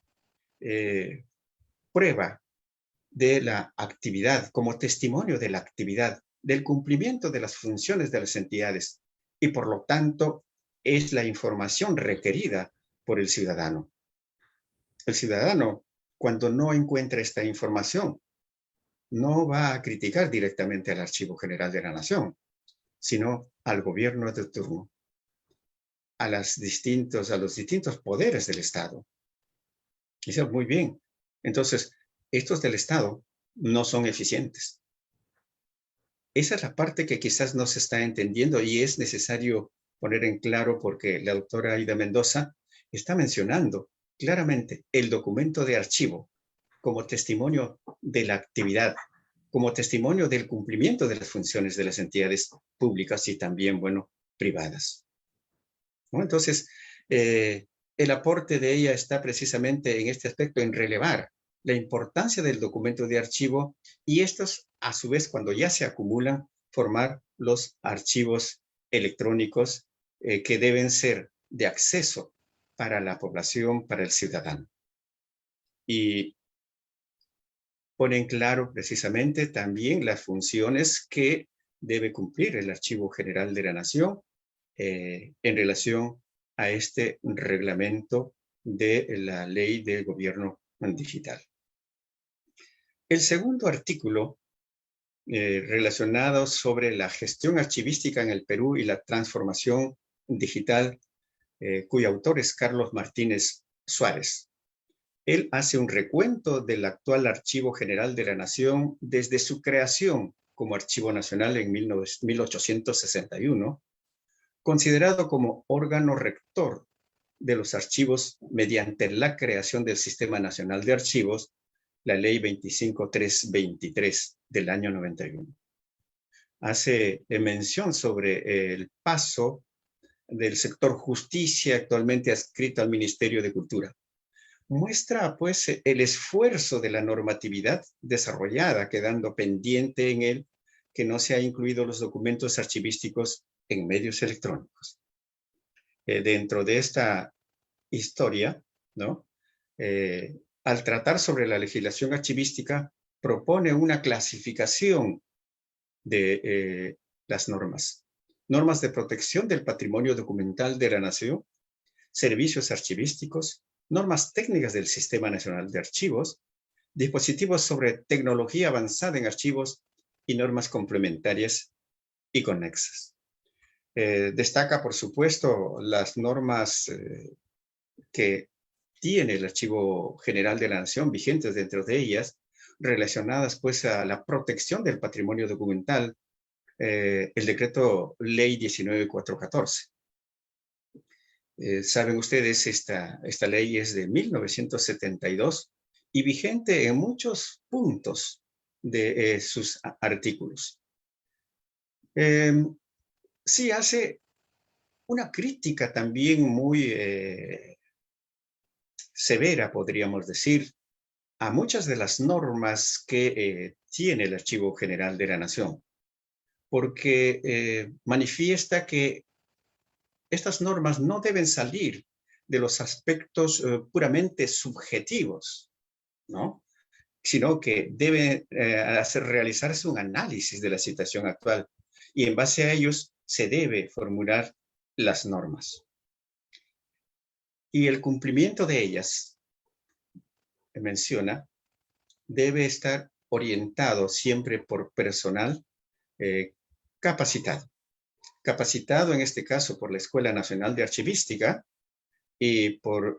prueba de la actividad, como testimonio de la actividad, del cumplimiento de las funciones de las entidades y por lo tanto es la información requerida por el ciudadano. El ciudadano, cuando no encuentra esta información, no va a criticar directamente al Archivo General de la Nación, sino al gobierno de turno, a los distintos poderes del Estado. Dice, muy bien. Entonces, estos del Estado no son eficientes. Esa es la parte que quizás no se está entendiendo y es necesario poner en claro porque la doctora Aida Mendoza está mencionando claramente el documento de archivo como testimonio de la actividad, como testimonio del cumplimiento de las funciones de las entidades públicas y también, bueno, privadas, ¿no? Entonces, el aporte de ella está precisamente en este aspecto, en relevar la importancia del documento de archivo y estos, a su vez, cuando ya se acumulan, formar los archivos electrónicos que deben ser de acceso para la población, para el ciudadano. Y ponen claro precisamente también las funciones que debe cumplir el Archivo General de la Nación en relación a este reglamento de la Ley del Gobierno Digital. El segundo artículo relacionado sobre la gestión archivística en el Perú y la transformación digital, cuyo autor es Carlos Martínez Suárez. Él hace un recuento del actual Archivo General de la Nación desde su creación como Archivo Nacional en 1861, considerado como órgano rector de los archivos mediante la creación del Sistema Nacional de Archivos, la Ley 25323 del año 91. Hace mención sobre el paso del sector justicia actualmente adscrito al Ministerio de Cultura. Muestra, pues, el esfuerzo de la normatividad desarrollada, quedando pendiente en él que no se ha incluido los documentos archivísticos en medios electrónicos. Dentro de esta historia, ¿no? Al tratar sobre la legislación archivística, propone una clasificación de las normas. Normas de protección del patrimonio documental de la nación, servicios archivísticos, normas técnicas del Sistema Nacional de Archivos, dispositivos sobre tecnología avanzada en archivos y normas complementarias y conexas. Destaca, por supuesto, las normas que tiene el Archivo General de la Nación vigentes dentro de ellas, relacionadas pues a la protección del patrimonio documental, el decreto Ley 19414. Saben ustedes, esta ley es de 1972 y vigente en muchos puntos de sus artículos. Sí hace una crítica también muy severa, podríamos decir, a muchas de las normas que tiene el Archivo General de la Nación, porque manifiesta que estas normas no deben salir de los aspectos puramente subjetivos, ¿no? Sino que debe realizarse un análisis de la situación actual y en base a ellos se debe formular las normas. Y el cumplimiento de ellas, menciona, debe estar orientado siempre por personal capacitado. Capacitado en este caso por la Escuela Nacional de Archivística y por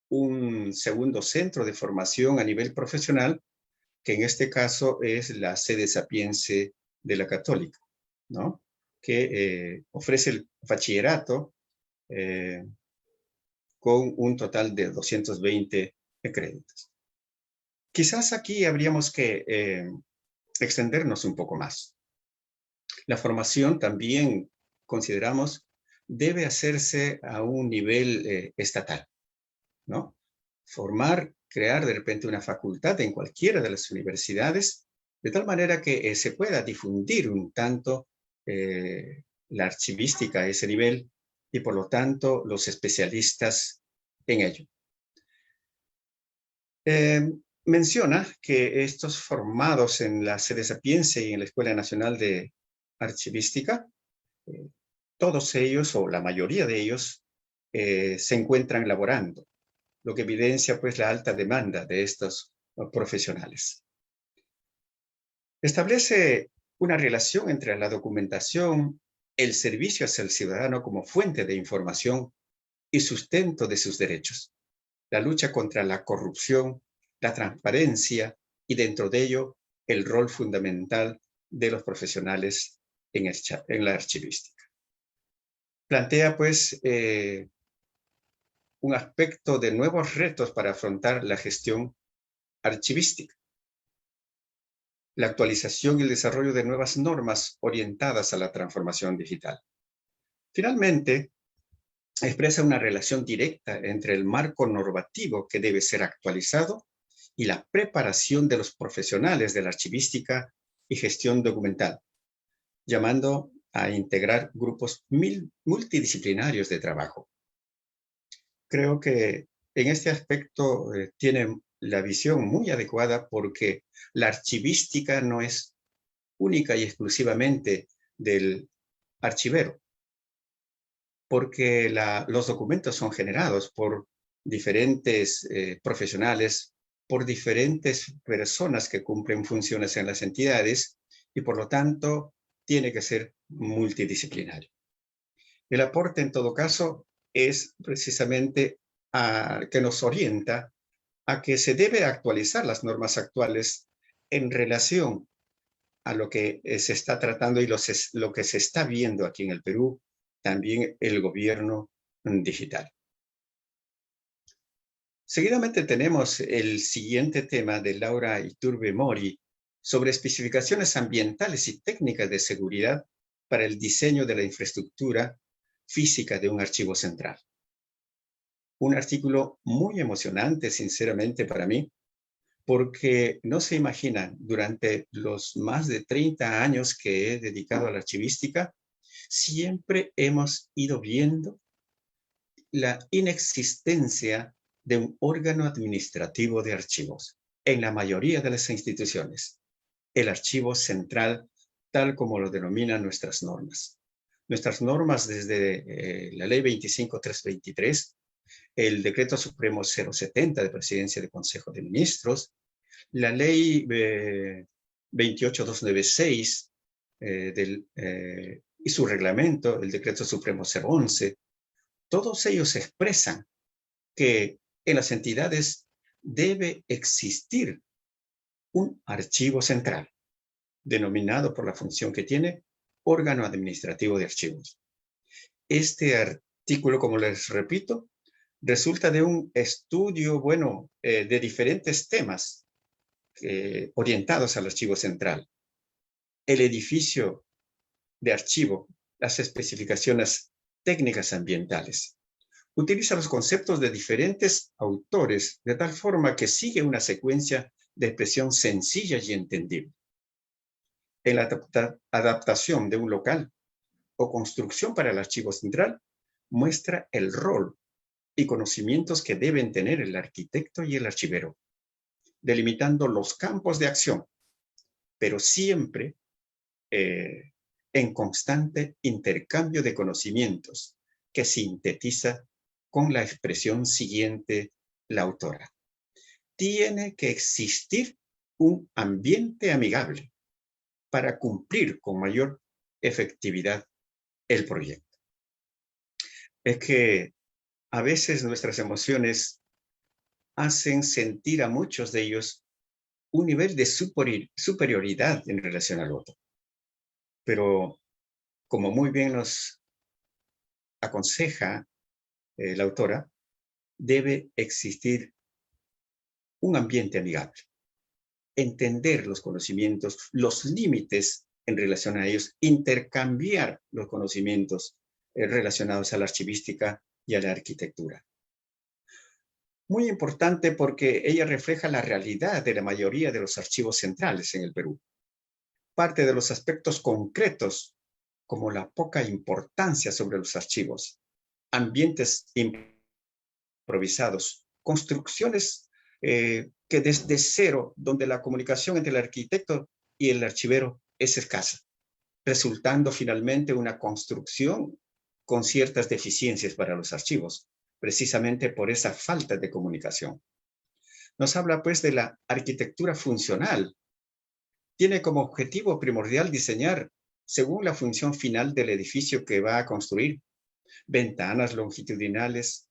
un segundo centro de formación a nivel profesional, que en este caso es la sede sapiense de la Católica, ¿no? Que ofrece el bachillerato con un total de 220 créditos. Quizás aquí habríamos que extendernos un poco más. La formación también, consideramos, debe hacerse a un nivel estatal, ¿no? Crear de repente una facultad en cualquiera de las universidades, de tal manera que se pueda difundir un tanto la archivística a ese nivel y por lo tanto los especialistas en ello. Menciona que estos formados en la sede sapiense y en la Escuela Nacional de Archivística, todos ellos o la mayoría de ellos se encuentran laborando, lo que evidencia pues la alta demanda de estos profesionales. Establece una relación entre la documentación, el servicio hacia el ciudadano como fuente de información y sustento de sus derechos, la lucha contra la corrupción, la transparencia y dentro de ello el rol fundamental de los profesionales en la archivística. plantea pues un aspecto de nuevos retos para afrontar la gestión archivística, la actualización y el desarrollo de nuevas normas orientadas a la transformación digital. Finalmente, expresa una relación directa entre el marco normativo que debe ser actualizado y la preparación de los profesionales de la archivística y gestión documental, llamando a integrar grupos multidisciplinarios de trabajo. Creo que en este aspecto tiene la visión muy adecuada, porque la archivística no es única y exclusivamente del archivero, porque los documentos son generados por diferentes profesionales, por diferentes personas que cumplen funciones en las entidades, y por lo tanto tiene que ser multidisciplinario. El aporte, en todo caso, es precisamente que nos orienta a que se debe actualizar las normas actuales en relación a lo que se está tratando y lo que se está viendo aquí en el Perú, también el gobierno digital. Seguidamente tenemos el siguiente tema de Laura Iturbe Mori sobre especificaciones ambientales y técnicas de seguridad para el diseño de la infraestructura física de un archivo central. Un artículo muy emocionante, sinceramente, para mí, porque no se imaginan, durante los más de 30 años que he dedicado a la archivística, siempre hemos ido viendo la inexistencia de un órgano administrativo de archivos en la mayoría de las instituciones, el archivo central, tal como lo denominan nuestras normas. Nuestras normas, desde la ley 25.323, el decreto supremo 070 de Presidencia del Consejo de Ministros, la ley 28296 y su reglamento, el decreto supremo 011, todos ellos expresan que en las entidades debe existir un archivo central, denominado por la función que tiene órgano administrativo de archivos. Este artículo, como les repito, resulta de un estudio, de diferentes temas orientados al archivo central. El edificio de archivo, las especificaciones técnicas ambientales. Utiliza los conceptos de diferentes autores de tal forma que sigue una secuencia de expresión sencilla y entendible. En la adaptación de un local o construcción para el archivo central, muestra el rol y conocimientos que deben tener el arquitecto y el archivero, delimitando los campos de acción, pero siempre en constante intercambio de conocimientos, que sintetiza con la expresión siguiente la autora. Tiene que existir un ambiente amigable para cumplir con mayor efectividad el proyecto. Es que a veces nuestras emociones hacen sentir a muchos de ellos un nivel de superioridad en relación al otro. Pero, como muy bien nos aconseja la autora, debe existir un ambiente amigable. Entender los conocimientos, los límites en relación a ellos, intercambiar los conocimientos relacionados a la archivística y a la arquitectura. Muy importante, porque ella refleja la realidad de la mayoría de los archivos centrales en el Perú. Parte de los aspectos concretos, como la poca importancia sobre los archivos, ambientes improvisados, construcciones que desde cero, donde la comunicación entre el arquitecto y el archivero es escasa, resultando finalmente una construcción con ciertas deficiencias para los archivos, precisamente por esa falta de comunicación. Nos habla pues de la arquitectura funcional. Tiene como objetivo primordial diseñar según la función final del edificio que va a construir, ventanas longitudinales.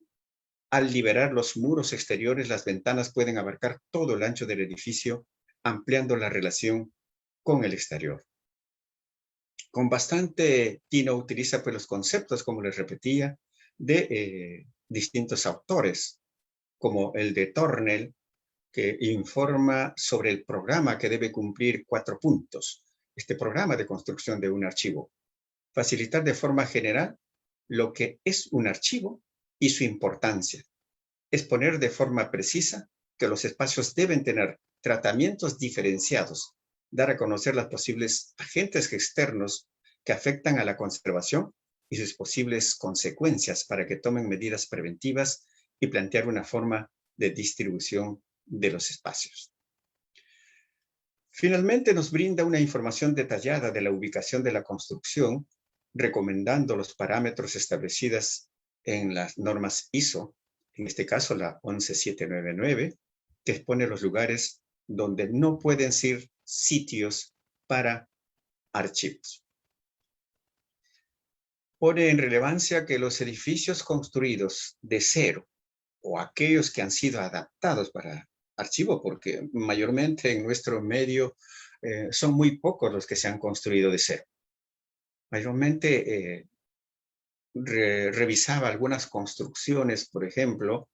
Al liberar los muros exteriores, las ventanas pueden abarcar todo el ancho del edificio, ampliando la relación con el exterior. con bastante tino utiliza pues, los conceptos, como les repetía, de distintos autores, como el de Tornel, que informa sobre el programa que debe cumplir 4 puntos. Este programa de construcción de un archivo. Facilitar de forma general lo que es un archivo y su importancia. Exponer de forma precisa que los espacios deben tener tratamientos diferenciados. Dar a conocer los posibles agentes externos que afectan a la conservación y sus posibles consecuencias para que tomen medidas preventivas y plantear una forma de distribución de los espacios. Finalmente, nos brinda una información detallada de la ubicación de la construcción, recomendando los parámetros establecidos en las normas ISO, en este caso la 11799, que expone los lugares donde no pueden ser sitios para archivos. Pone en relevancia que los edificios construidos de cero o aquellos que han sido adaptados para archivo, porque mayormente en nuestro medio son muy pocos los que se han construido de cero. Mayormente revisaba algunas construcciones, por ejemplo,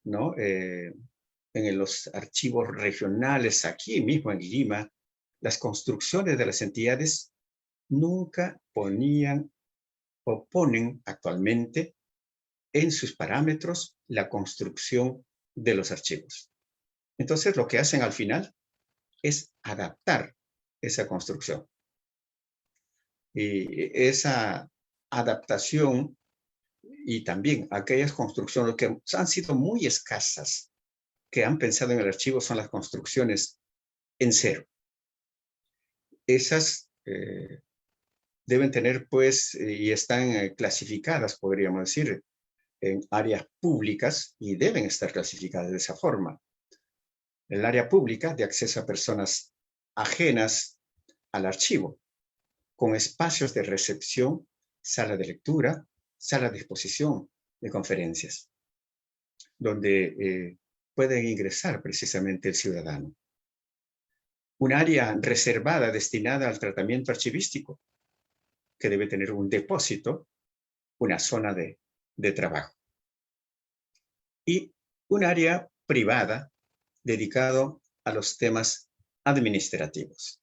¿no? En los archivos regionales, aquí mismo en Lima, las construcciones de las entidades nunca ponían o ponen actualmente en sus parámetros la construcción de los archivos. Entonces, lo que hacen al final es adaptar esa construcción. Y esa adaptación y también aquellas construcciones que han sido muy escasas, que han pensado en el archivo, son las construcciones en cero. Esas deben tener, pues, y están clasificadas, podríamos decir, en áreas públicas y deben estar clasificadas de esa forma. El área pública de acceso a personas ajenas al archivo, con espacios de recepción, sala de lectura, sala de exposición, de conferencias, donde pueden ingresar precisamente el ciudadano. Un área reservada destinada al tratamiento archivístico, que debe tener un depósito, una zona de trabajo. Y un área privada dedicado a los temas administrativos.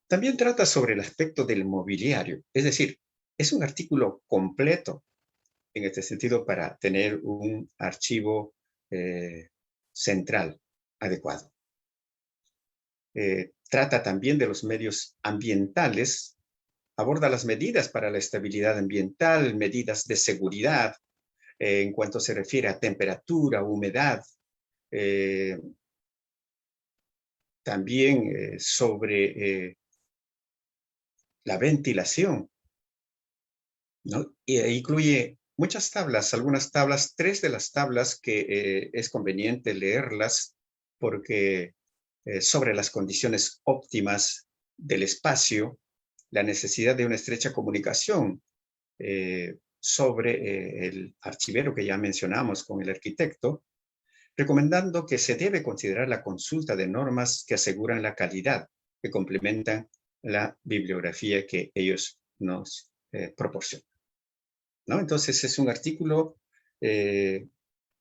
También trata sobre el aspecto del mobiliario, es decir, es un artículo completo en este sentido para tener un archivo central adecuado. Trata también de los medios ambientales, aborda las medidas para la estabilidad ambiental, medidas de seguridad, en cuanto se refiere a temperatura, humedad, también sobre la ventilación, ¿no? Incluye muchas tablas, algunas tablas, 3 de las tablas que es conveniente leerlas porque sobre las condiciones óptimas del espacio, la necesidad de una estrecha comunicación sobre el archivero que ya mencionamos con el arquitecto, recomendando que se debe considerar la consulta de normas que aseguran la calidad, que complementan la bibliografía que ellos nos proporcionan, ¿no? Entonces es un artículo,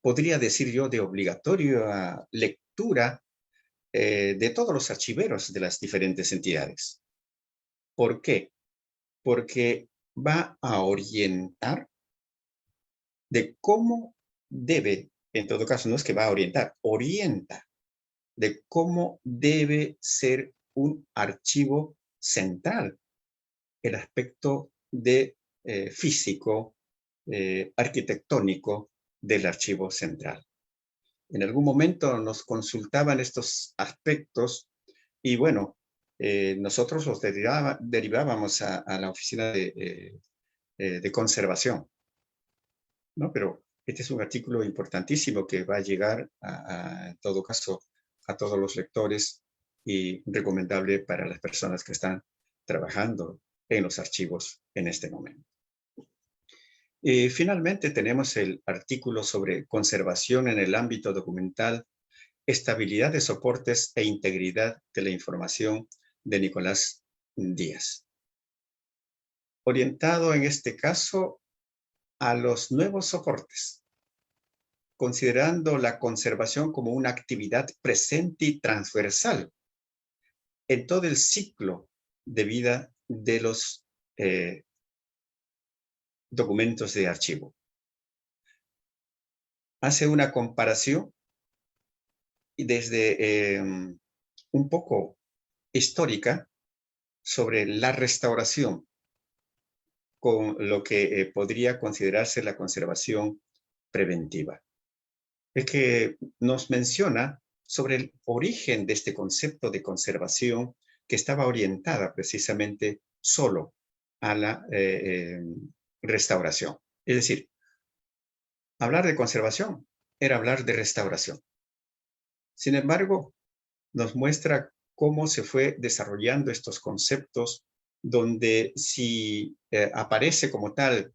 podría decir yo, de obligatoria lectura de todos los archiveros de las diferentes entidades. ¿Por qué? Porque va a orientar de cómo debe, en todo caso no es que va a orientar, orienta de cómo debe ser un archivo central, el aspecto de físico, arquitectónico del archivo central. En algún momento nos consultaban estos aspectos y bueno, nosotros los derivábamos a la oficina de conservación, ¿no? Pero este es un artículo importantísimo que va a llegar en todo caso a todos los lectores y recomendable para las personas que están trabajando en los archivos en este momento. Finalmente tenemos el artículo sobre conservación en el ámbito documental, estabilidad de soportes e integridad de la información de Nicolás Díaz. orientado en este caso a los nuevos soportes, considerando la conservación como una actividad presente y transversal en todo el ciclo de vida de los documentos de archivo. Hace una comparación desde un poco histórica sobre la restauración con lo que podría considerarse la conservación preventiva. Es que nos menciona sobre el origen de este concepto de conservación que estaba orientada precisamente solo a la restauración. Es decir, hablar de conservación era hablar de restauración. Sin embargo, nos muestra cómo se fue desarrollando estos conceptos, donde si aparece como tal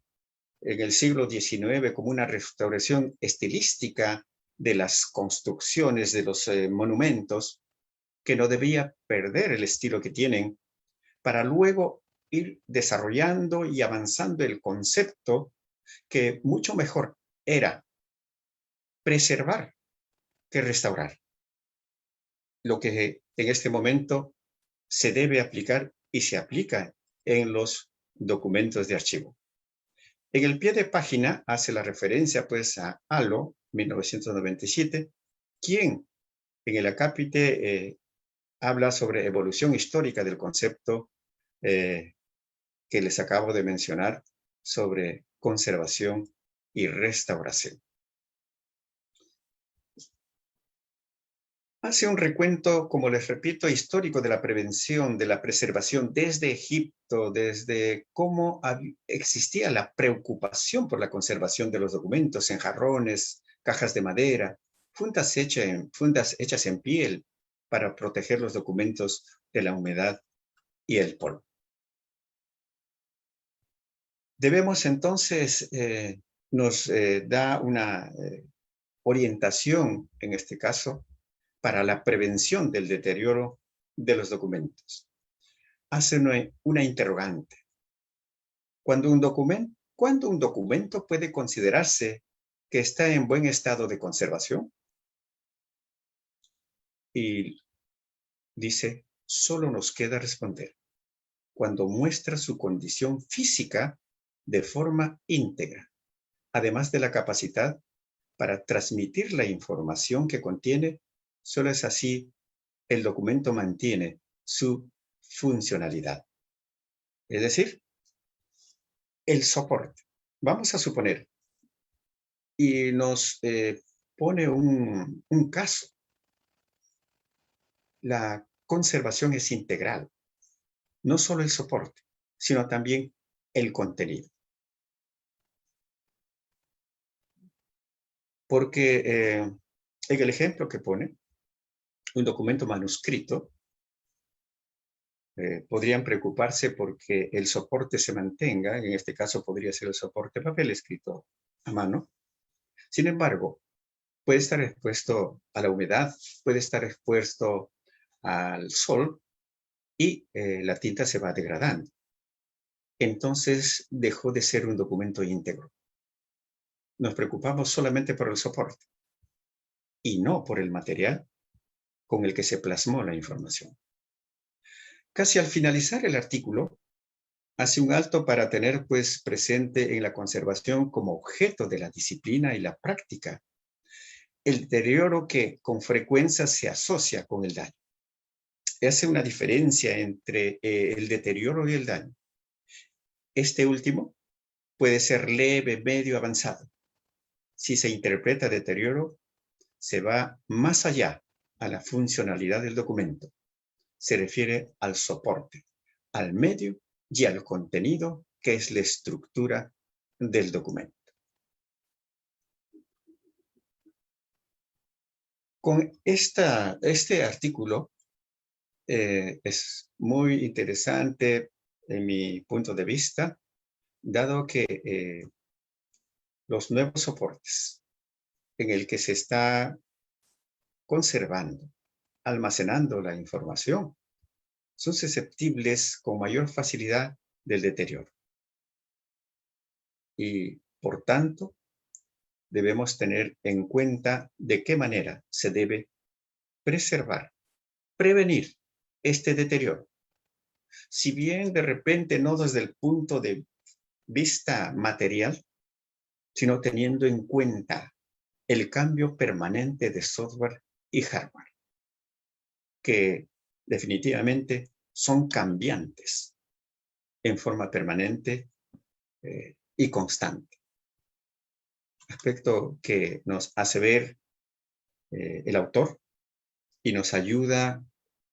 en el siglo XIX como una restauración estilística de las construcciones, de los monumentos, que no debía perder el estilo que tienen, para luego ir desarrollando y avanzando el concepto que mucho mejor era preservar que restaurar. Lo que en este momento se debe aplicar y se aplica en los documentos de archivo. En el pie de página hace la referencia pues a Alo, 1997, quien en el acápite habla sobre evolución histórica del concepto que les acabo de mencionar sobre conservación y restauración. Hace un recuento, como les repito, histórico de la prevención, de la preservación desde Egipto, desde cómo existía la preocupación por la conservación de los documentos en jarrones, cajas de madera, fundas hechas en piel para proteger los documentos de la humedad y el polvo. Debemos entonces, nos da una orientación, en este caso, para la prevención del deterioro de los documentos. Hace una interrogante. ¿Cuándo un documento puede considerarse que está en buen estado de conservación? Y dice, solo nos queda responder, cuando muestra su condición física de forma íntegra, además de la capacidad para transmitir la información que contiene. Solo es así el documento mantiene su funcionalidad. Es decir, el soporte. Vamos a suponer, y nos pone un caso. La conservación es integral. No solo el soporte, sino también el contenido. Porque en el ejemplo que pone, un documento manuscrito, podrían preocuparse porque el soporte se mantenga, en este caso podría ser el soporte papel escrito a mano. Sin embargo, puede estar expuesto a la humedad, puede estar expuesto al sol y la tinta se va degradando. Entonces dejó de ser un documento íntegro. Nos preocupamos solamente por el soporte y no por el material con el que se plasmó la información. Casi al finalizar el artículo, hace un alto para tener pues presente en la conservación como objeto de la disciplina y la práctica el deterioro que con frecuencia se asocia con el daño. Hace una diferencia entre el deterioro y el daño. Este último puede ser leve, medio, avanzado. Si se interpreta deterioro, se va más allá a la funcionalidad del documento. Se refiere al soporte, al medio y al contenido, que es la estructura del documento. Con este artículo es muy interesante en mi punto de vista, dado que los nuevos soportes en el que se está conservando, almacenando la información, son susceptibles con mayor facilidad del deterioro. y, por tanto, debemos tener en cuenta de qué manera se debe preservar, prevenir este deterioro. Si bien de repente no desde el punto de vista material, sino teniendo en cuenta el cambio permanente de software y hardware, que definitivamente son cambiantes en forma permanente y constante. Aspecto que nos hace ver el autor y nos ayuda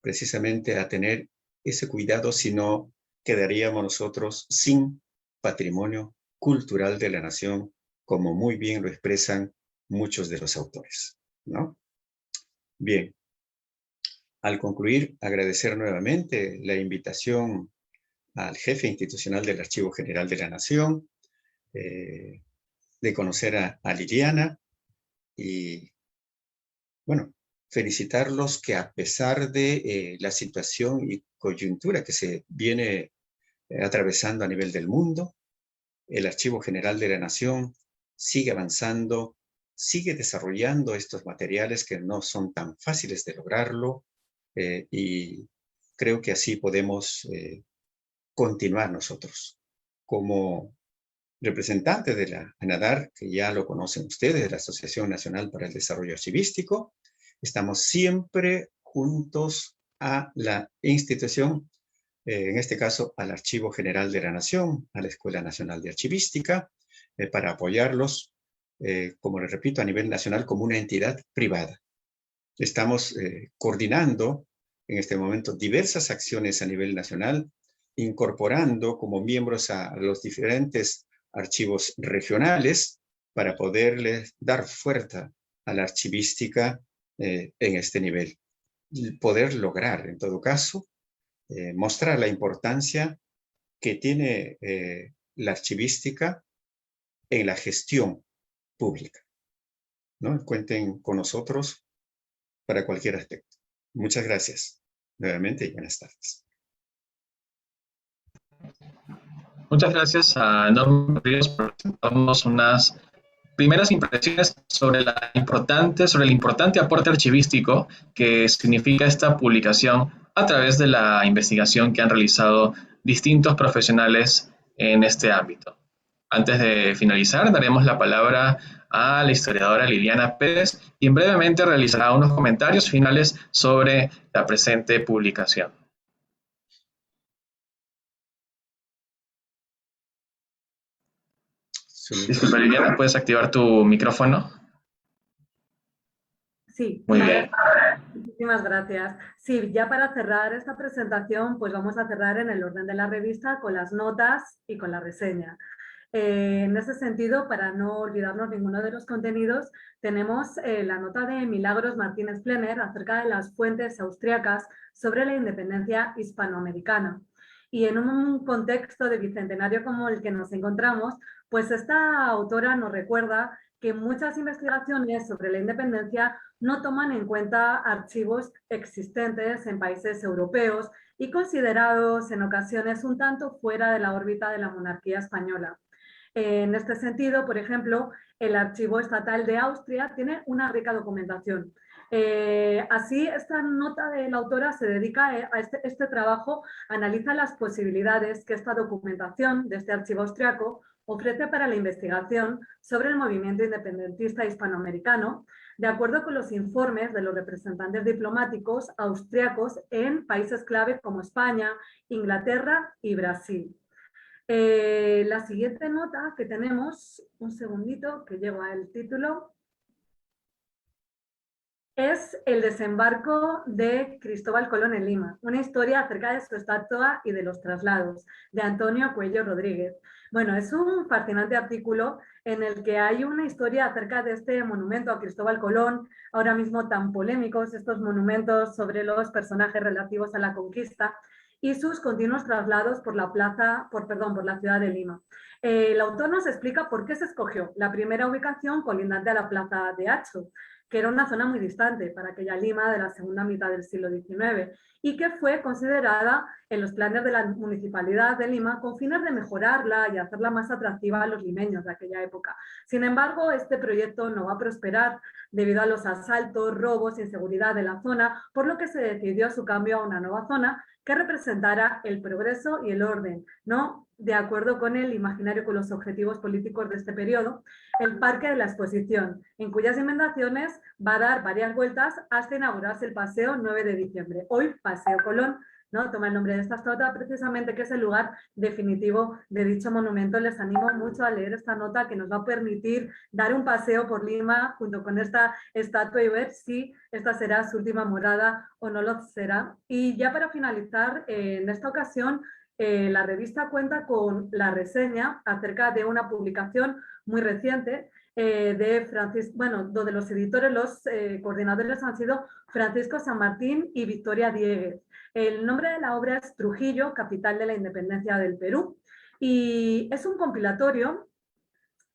precisamente a tener ese cuidado, si no quedaríamos nosotros sin patrimonio cultural de la nación, como muy bien lo expresan muchos de los autores, ¿no? Bien, al concluir, agradecer nuevamente la invitación al jefe institucional del Archivo General de la Nación, de conocer a Liliana y, bueno, felicitarlos que a pesar de la situación y coyuntura que se viene atravesando a nivel del mundo, el Archivo General de la Nación sigue avanzando, sigue desarrollando estos materiales que no son tan fáciles de lograrlo, y creo que así podemos continuar nosotros como representantes de la ANADAR, que ya lo conocen ustedes, de la Asociación Nacional para el Desarrollo Archivístico. Estamos siempre juntos a la institución, en este caso al Archivo General de la Nación, a la Escuela Nacional de Archivística, para apoyarlos, como les repito, a nivel nacional como una entidad privada. Estamos coordinando en este momento diversas acciones a nivel nacional, incorporando como miembros a los diferentes archivos regionales para poderles dar fuerza a la archivística en este nivel. Y poder lograr, en todo caso, mostrar la importancia que tiene la archivística en la gestión pública, ¿no? Cuenten con nosotros para cualquier aspecto. Muchas gracias nuevamente y buenas tardes. Muchas gracias a Norman Ríos por presentarnos unas primeras impresiones sobre el importante aporte archivístico que significa esta publicación a través de la investigación que han realizado distintos profesionales en este ámbito. Antes de finalizar, daremos la palabra a la historiadora Liliana Pérez, quien brevemente realizará unos comentarios finales sobre la presente publicación. Disculpa, Liliana, ¿puedes activar tu micrófono? Sí. Muy bien. Muchísimas gracias. Sí, ya para cerrar esta presentación, pues vamos a cerrar en el orden de la revista con las notas y con la reseña. En ese sentido, para no olvidarnos ninguno de los contenidos, tenemos la nota de Milagros Martínez Plenner acerca de las fuentes austriacas sobre la independencia hispanoamericana. Y en un contexto de bicentenario como el que nos encontramos, pues esta autora nos recuerda que muchas investigaciones sobre la independencia no toman en cuenta archivos existentes en países europeos y considerados en ocasiones un tanto fuera de la órbita de la monarquía española. En este sentido, por ejemplo, el Archivo Estatal de Austria tiene una rica documentación. Así, esta nota de la autora se dedica a este trabajo, analiza las posibilidades que esta documentación de este archivo austriaco ofrece para la investigación sobre el movimiento independentista hispanoamericano, de acuerdo con los informes de los representantes diplomáticos austriacos en países clave como España, Inglaterra y Brasil. La siguiente nota que tenemos, un segundito que llego al título, es el desembarco de Cristóbal Colón en Lima, una historia acerca de su estatua y de los traslados, de Antonio Cuello Rodríguez. Bueno, es un fascinante artículo en el que hay una historia acerca de este monumento a Cristóbal Colón, ahora mismo tan polémicos estos monumentos sobre los personajes relativos a la conquista, y sus continuos traslados por la ciudad de Lima. El autor nos explica por qué se escogió la primera ubicación colindante a la plaza de Hacho, que era una zona muy distante para aquella Lima de la segunda mitad del siglo XIX y que fue considerada en los planes de la Municipalidad de Lima con fines de mejorarla y hacerla más atractiva a los limeños de aquella época. Sin embargo, este proyecto no va a prosperar debido a los asaltos, robos, inseguridad de la zona, por lo que se decidió su cambio a una nueva zona que representara el progreso y el orden, ¿no? De acuerdo con el imaginario, con los objetivos políticos de este periodo, el Parque de la Exposición, en cuyas inmediaciones va a dar varias vueltas hasta inaugurarse el Paseo 9 de diciembre, hoy Paseo Colón, ¿no? Toma el nombre de esta estatua precisamente, que es el lugar definitivo de dicho monumento. Les animo mucho a leer esta nota que nos va a permitir dar un paseo por Lima junto con esta estatua y ver si esta será su última morada o no lo será. Y ya para finalizar, en esta ocasión, la revista cuenta con la reseña acerca de una publicación muy reciente de Francisco, bueno, donde los editores, los coordinadores han sido Francisco San Martín y Victoria Dieguez. El nombre de la obra es Trujillo, capital de la independencia del Perú, y es un compilatorio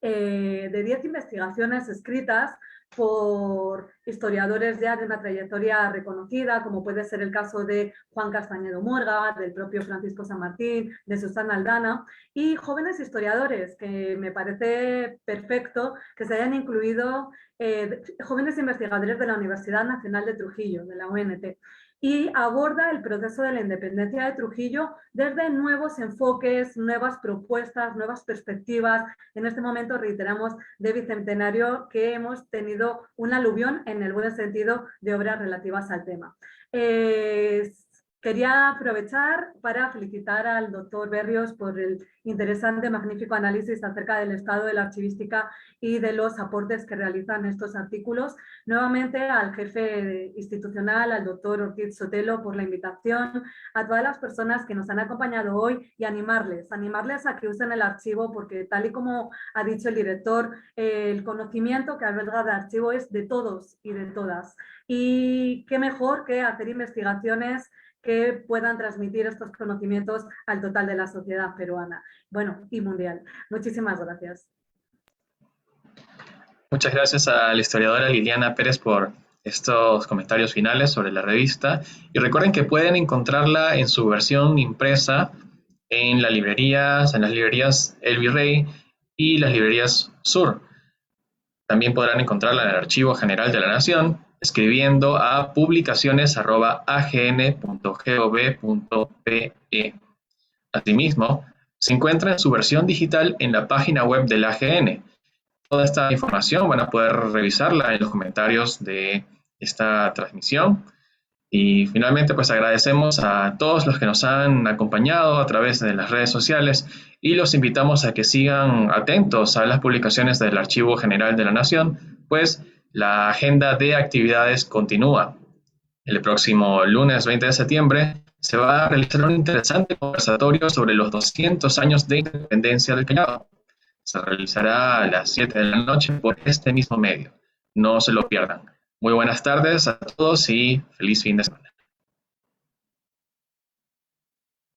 de 10 investigaciones escritas por historiadores ya de una trayectoria reconocida, como puede ser el caso de Juan Castañedo Morga, del propio Francisco San Martín, de Susana Aldana, y jóvenes historiadores, que me parece perfecto que se hayan incluido jóvenes investigadores de la Universidad Nacional de Trujillo, de la UNT, y aborda el proceso de la independencia de Trujillo desde nuevos enfoques, nuevas propuestas, nuevas perspectivas. En este momento, reiteramos, de bicentenario, que hemos tenido un aluvión en el buen sentido de obras relativas al tema. Quería aprovechar para felicitar al doctor Berrios por el interesante, magnífico análisis acerca del estado de la archivística y de los aportes que realizan estos artículos. Nuevamente al jefe institucional, al doctor Ortiz Sotelo, por la invitación, a todas las personas que nos han acompañado hoy y animarles a que usen el archivo, porque tal y como ha dicho el director, el conocimiento que alberga el archivo es de todos y de todas. Y qué mejor que hacer investigaciones que puedan transmitir estos conocimientos al total de la sociedad peruana, bueno, y mundial. Muchísimas gracias. Muchas gracias a la historiadora Liliana Pérez por estos comentarios finales sobre la revista. Y recuerden que pueden encontrarla en su versión impresa en las librerías El Virrey y las librerías Sur. También podrán encontrarla en el Archivo General de la Nación, escribiendo a publicaciones@agn.gov.pe. Asimismo, se encuentra en su versión digital en la página web del AGN. Toda esta información van a poder revisarla en los comentarios de esta transmisión. Y finalmente, pues agradecemos a todos los que nos han acompañado a través de las redes sociales y los invitamos a que sigan atentos a las publicaciones del Archivo General de la Nación, pues la agenda de actividades continúa. El próximo lunes 20 de septiembre se va a realizar un interesante conversatorio sobre los 200 años de independencia del Callao. Se realizará a las 7 de la noche por este mismo medio. No se lo pierdan. Muy buenas tardes a todos y feliz fin de semana.